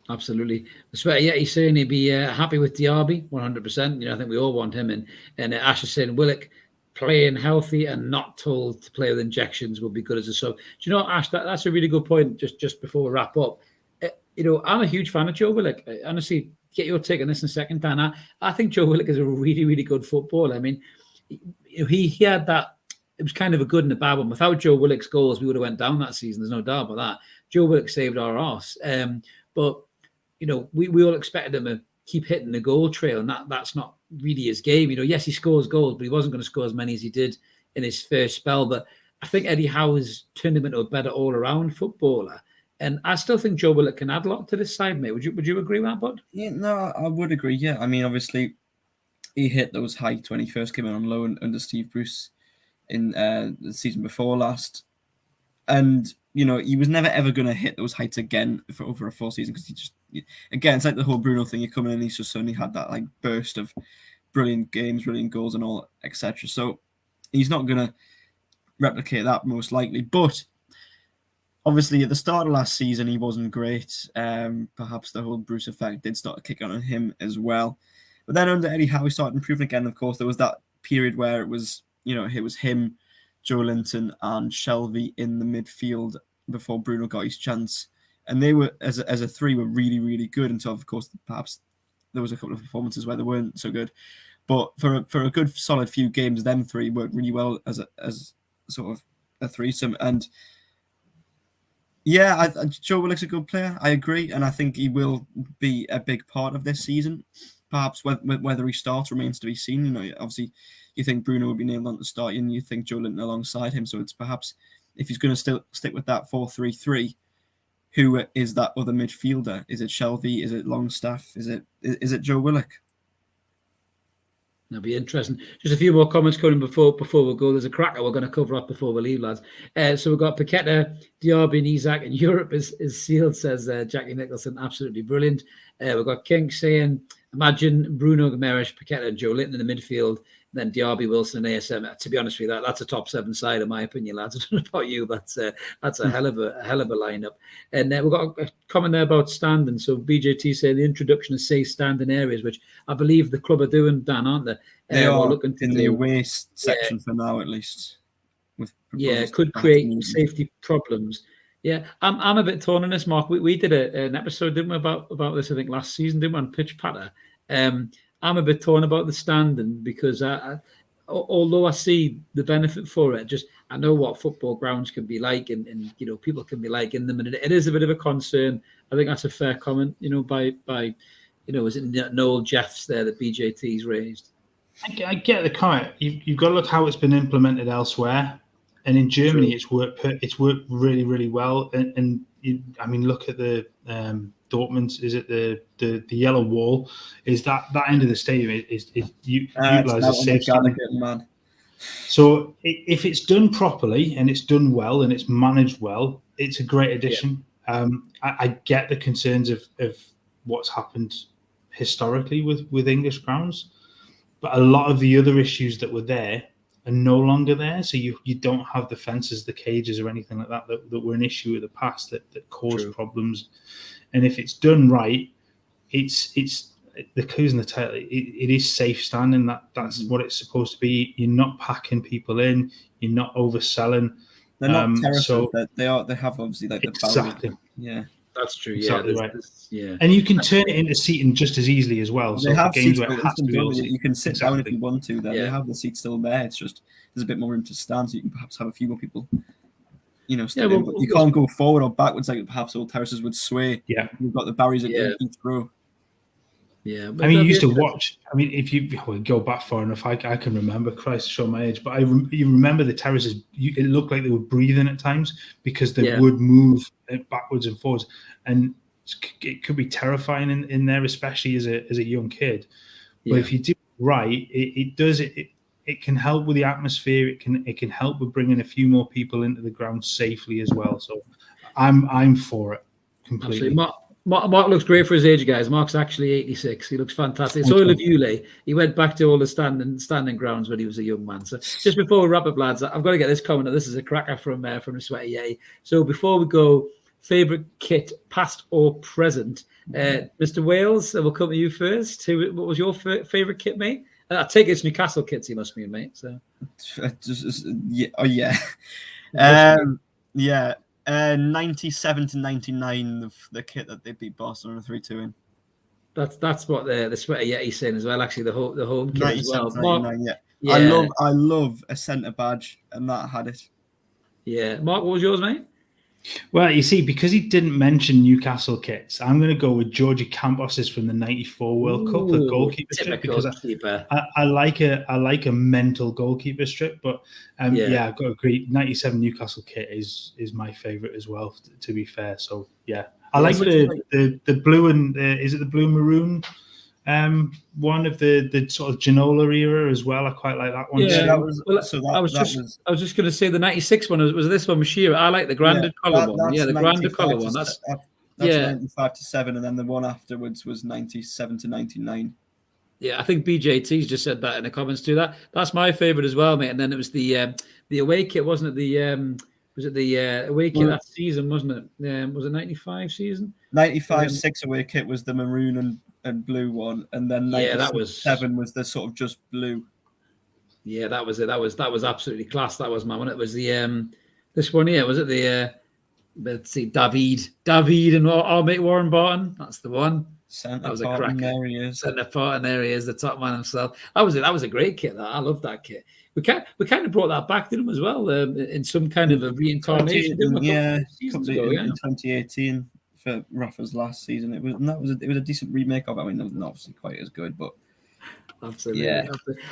Absolutely. So, yeah, he's saying he'd be happy with Diaby, 100%. I think we all want him in. And Ash is saying Willock playing healthy and not told to play with injections will be good as a sub. Do you know, Ash, that's a really good point just before we wrap up. I'm a huge fan of Joe Willock. Honestly, get your take on this in a second, Dan. I think Joe Willock is a really, really good footballer. I mean, he had that. It was kind of a good and a bad one. Without Joe Willock's goals, we would have went down that season. There's no doubt about that. Joe Willock saved our arse. But, we all expected him to keep hitting the goal trail, and that's not really his game. Yes, he scores goals, but he wasn't going to score as many as he did in his first spell. But I think Eddie Howe has turned him into a better all-around footballer. And I still think Joe Willock can add a lot to this side, mate. Would you agree with that, bud? Yeah, no, I would agree, yeah. I mean, obviously, he hit those heights when he first came in on loan under Steve Bruce in the season before last. And, he was never ever going to hit those heights again for over a full season, because again, it's like the whole Bruno thing. You come in and he's just suddenly had that like burst of brilliant games, brilliant goals and all, etc. So he's not going to replicate that most likely. But obviously at the start of last season, he wasn't great. Perhaps the whole Bruce effect did start to kick on him as well. But then under Eddie Howe, he started improving again. Of course, there was that period where it was him, Joe Linton and Shelby in the midfield before Bruno got his chance. And they were, as a three, were really, really good until, of course, perhaps there was a couple of performances where they weren't so good. But for a good, solid few games, them three worked really well as sort of a threesome. And yeah, Joe Willock's a good player. I agree. And I think he will be a big part of this season. Perhaps whether he starts remains to be seen. Obviously, you think Bruno would be nailed on to start, and you think Joe Linton alongside him. So it's perhaps, if he's going to still stick with that 4-3-3, who is that other midfielder? Is it Shelby? Is it Longstaff? Is it Joe Willock? That'll be interesting. Just a few more comments coming before we go. There's a cracker we're going to cover up before we leave, lads. So we've got Paqueta, Diaby and Isak, and Europe is sealed, says Jackie Nicholson. Absolutely brilliant. We've got King saying, imagine Bruno Gomes, Paqueta and Joe Linton in the midfield, then Diaby, Wilson and ASM. To be honest with you, that's a top 7 side in my opinion, lads. I don't know about you, that's a hell of a lineup. And we've got a comment there about standing. So BJT saying the introduction of safe standing areas, which I believe the club are doing, Dan, aren't they? They are looking in the away section for now, at least. Could create safety problems. Yeah, I'm a bit torn on this, Mark. We did an episode, didn't we, about this, I think, last season, didn't we, on Pitch Patter? I'm a bit torn about the standing because although I see the benefit for it, I know what football grounds can be like, and people can be like in them, and it is a bit of a concern. I think that's a fair comment, by is it Noel Jeffs there that BJT's raised? I get the comment. You've got to look how it's been implemented elsewhere, and in Germany, it's worked really, really well. And look at the Dortmund. Is it the yellow wall? Is that end of the stadium is utilized as safe standing? Man. So if it's done properly and it's done well and it's managed well, it's a great addition. Yeah. I get the concerns of what's happened historically with English grounds. But a lot of the other issues that were there are no longer there. So you don't have the fences, the cages, or anything like that were an issue in the past that caused problems. And if it's done right, it's the clues in the title. It is safe standing. That's what it's supposed to be. You're not packing people in. You're not overselling. They're not terraces. So they have obviously like the exactly. Barrier. Yeah. That's true. Exactly right. Yeah, and you can turn it into seating just as easily as well. They so have games seats where it has to be you can sit down if you want to. Then they have the seats still there. It's just there's a bit more room to stand, so you can perhaps have a few more people. You can't go forward or backwards like perhaps old terraces would sway. Yeah, you've got the barriers in each row. Yeah, you used to watch. If you go back far enough, I can remember. Christ, show my age, but you remember the terraces. It looked like they were breathing at times because they would move backwards and forwards, and it could be terrifying in there, especially as a young kid. But if you do it right, it can help with the atmosphere. It can help with bringing a few more people into the ground safely as well. So I'm for it completely. Absolutely. Mark looks great for his age, guys. Mark's actually 86. He looks fantastic. So will Lee. He went back to all the standing grounds when he was a young man. So just before we wrap up, lads, I've got to get this comment. This is a cracker from the Sweaty Yeti. So before we go, favourite kit, past or present? Mr. Wales, we'll come to you first. What was your favourite kit, mate? I take it's Newcastle kits, you must mean, mate. So, yeah. 97 to 99, the kit that they beat Barcelona 3-2 in. That's what the Sweaty Yeti's saying as well. Actually, the home kit as well. Mark, yeah. I love a centre badge, and that had it. Yeah, Mark, what was yours, mate? Well, you see, because he didn't mention Newcastle kits, I'm going to go with Georgie Campos's from the '94 World Cup, the goalkeeper strip, because I like a mental goalkeeper strip. But I've got to agree, '97 Newcastle kit is my favourite as well. To be fair, so yeah, I like the blue and is it the blue maroon? One of the sort of Ginola era as well. I quite like that one. Yeah, I was just going to say the '96 one was this one with Shearer. I like the Grandad colour one. Yeah, the Grandad colour one. That's 95 to 7, and then the one afterwards was 97 to 99. Yeah, I think BJT's just said that in the comments too. That's my favourite as well, mate. And then it was the away kit, wasn't it? Was it the away kit that season, wasn't it? Was it '95 season? 95 6 away kit was the maroon and blue one, and then that was 7 was the sort of just blue. Yeah, that was it. That was absolutely class. That was my one. It was the this one here. Was it the let's see, David and our mate Warren Barton. That's the one. That was a crack. There he is. Centre part, and there he is, the top man himself. That was it. That was a great kit. I love that kit. We kind of brought that back to them as well in some kind of a reincarnation. In 2018 for Rafa's last season. It was a decent remake of it. I mean, not obviously quite as good, but absolutely. Yeah.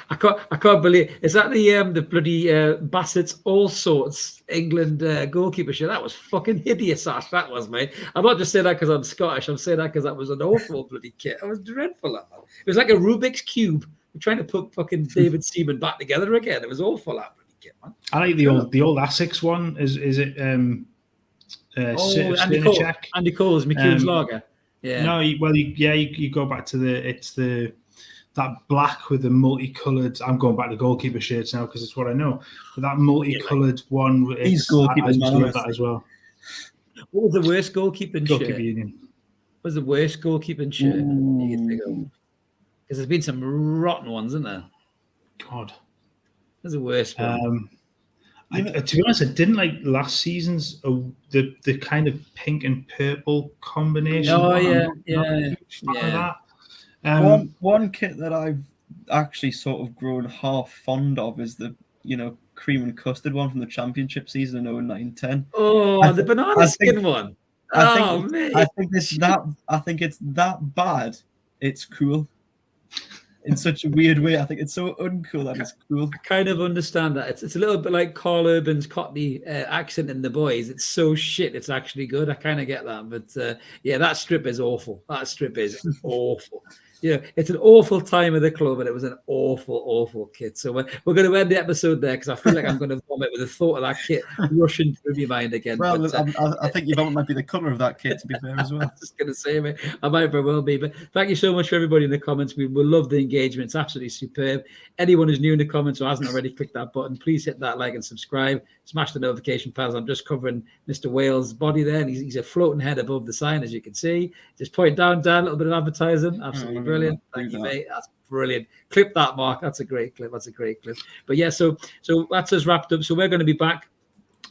I can't believe is that the bloody Bassett's All Sorts England goalkeeper shirt. That was fucking hideous, Ash. That was, mate. I'm not just saying that because I'm Scottish. I'm saying that because that was an awful bloody kit. It was dreadful. That man. It was like a Rubik's cube. We're trying to put fucking David Seaman back together again. It was awful, that bloody kit, man. I like the old Essex one. Is it? Andy Cole's McCune's lager. Yeah. No, you go back to that black with the multicolored. I'm going back to goalkeeper shirts now because it's what I know. But that multicolored one, he's goalkeepers. I love that as well. What was the worst goalkeeping shirt? Goalkeeper Union. What was the worst goalkeeping shirt you can think of? Because there's been some rotten ones, isn't there? God, that's the worst one. To be honest, I didn't like last season's the kind of pink and purple combination. Oh yeah. That. One kit that actually sort of grown half fond of is the, cream and custard one from the championship season in 09-10. Oh, the banana skin one. Oh, man. I think it's that bad. It's cool. In such a weird way. I think it's so uncool that it's cool. I kind of understand that. It's a little bit like Carl Urban's Cockney accent in The Boys. It's so shit, it's actually good. I kind of get that. But yeah, that strip is awful. That strip is awful. Yeah, it's an awful time of the club, and it was an awful, awful kit. So we're going to end the episode there because I feel like I'm going to vomit with the thought of that kit rushing through my mind again. Well, but, I think your vomit might be the colour of that kit, to be fair, as well. I was just going to say, mate, I might very well be. But thank you so much for everybody in the comments. We love the engagement. It's absolutely superb. Anyone who's new in the comments or hasn't already clicked that button, please hit that like and subscribe. Smash the notification bells. I'm just covering Mr. Wales' body there, and he's a floating head above the sign, as you can see. Just point down, a little bit of advertising. Absolutely brilliant. Thank you, mate. That's brilliant. Clip that, Mark. That's a great clip. But yeah, so that's us wrapped up. So we're going to be back,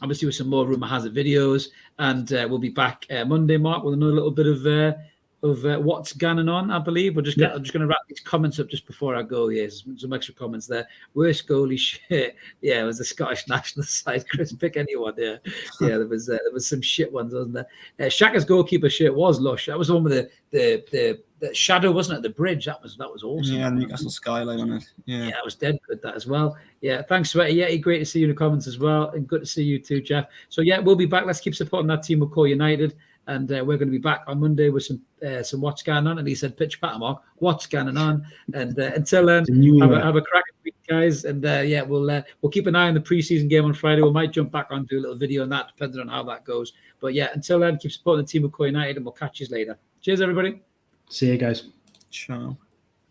obviously, with some more Rumour Has It videos, and we'll be back Monday, Mark, with another little bit of what's going on, I believe. I'm just going to wrap these comments up just before I go. Yes, some extra comments there. Worst goalie shit. Yeah, it was the Scottish national side. Chris, pick anyone. Yeah, there was some shit ones, wasn't there? Shaka's goalkeeper shirt was lush. That was the one with the shadow, wasn't it? The bridge. That was awesome. Yeah, Newcastle skyline on it. Yeah, that was dead good, that as well. Yeah, thanks, Sweaty. Yeah, great to see you in the comments as well, and good to see you too, Jeff. So yeah, we'll be back. Let's keep supporting that team. We'll call United. And we're going to be back on Monday with some what's going on. And he said, pitch patter, Mark. What's going on? And until then, have a cracking week, guys. And yeah, we'll keep an eye on the preseason game on Friday. We might jump back on, do a little video on that, depending on how that goes. But yeah, until then, keep supporting the team of United, and we'll catch you later. Cheers, everybody. See you guys. Ciao.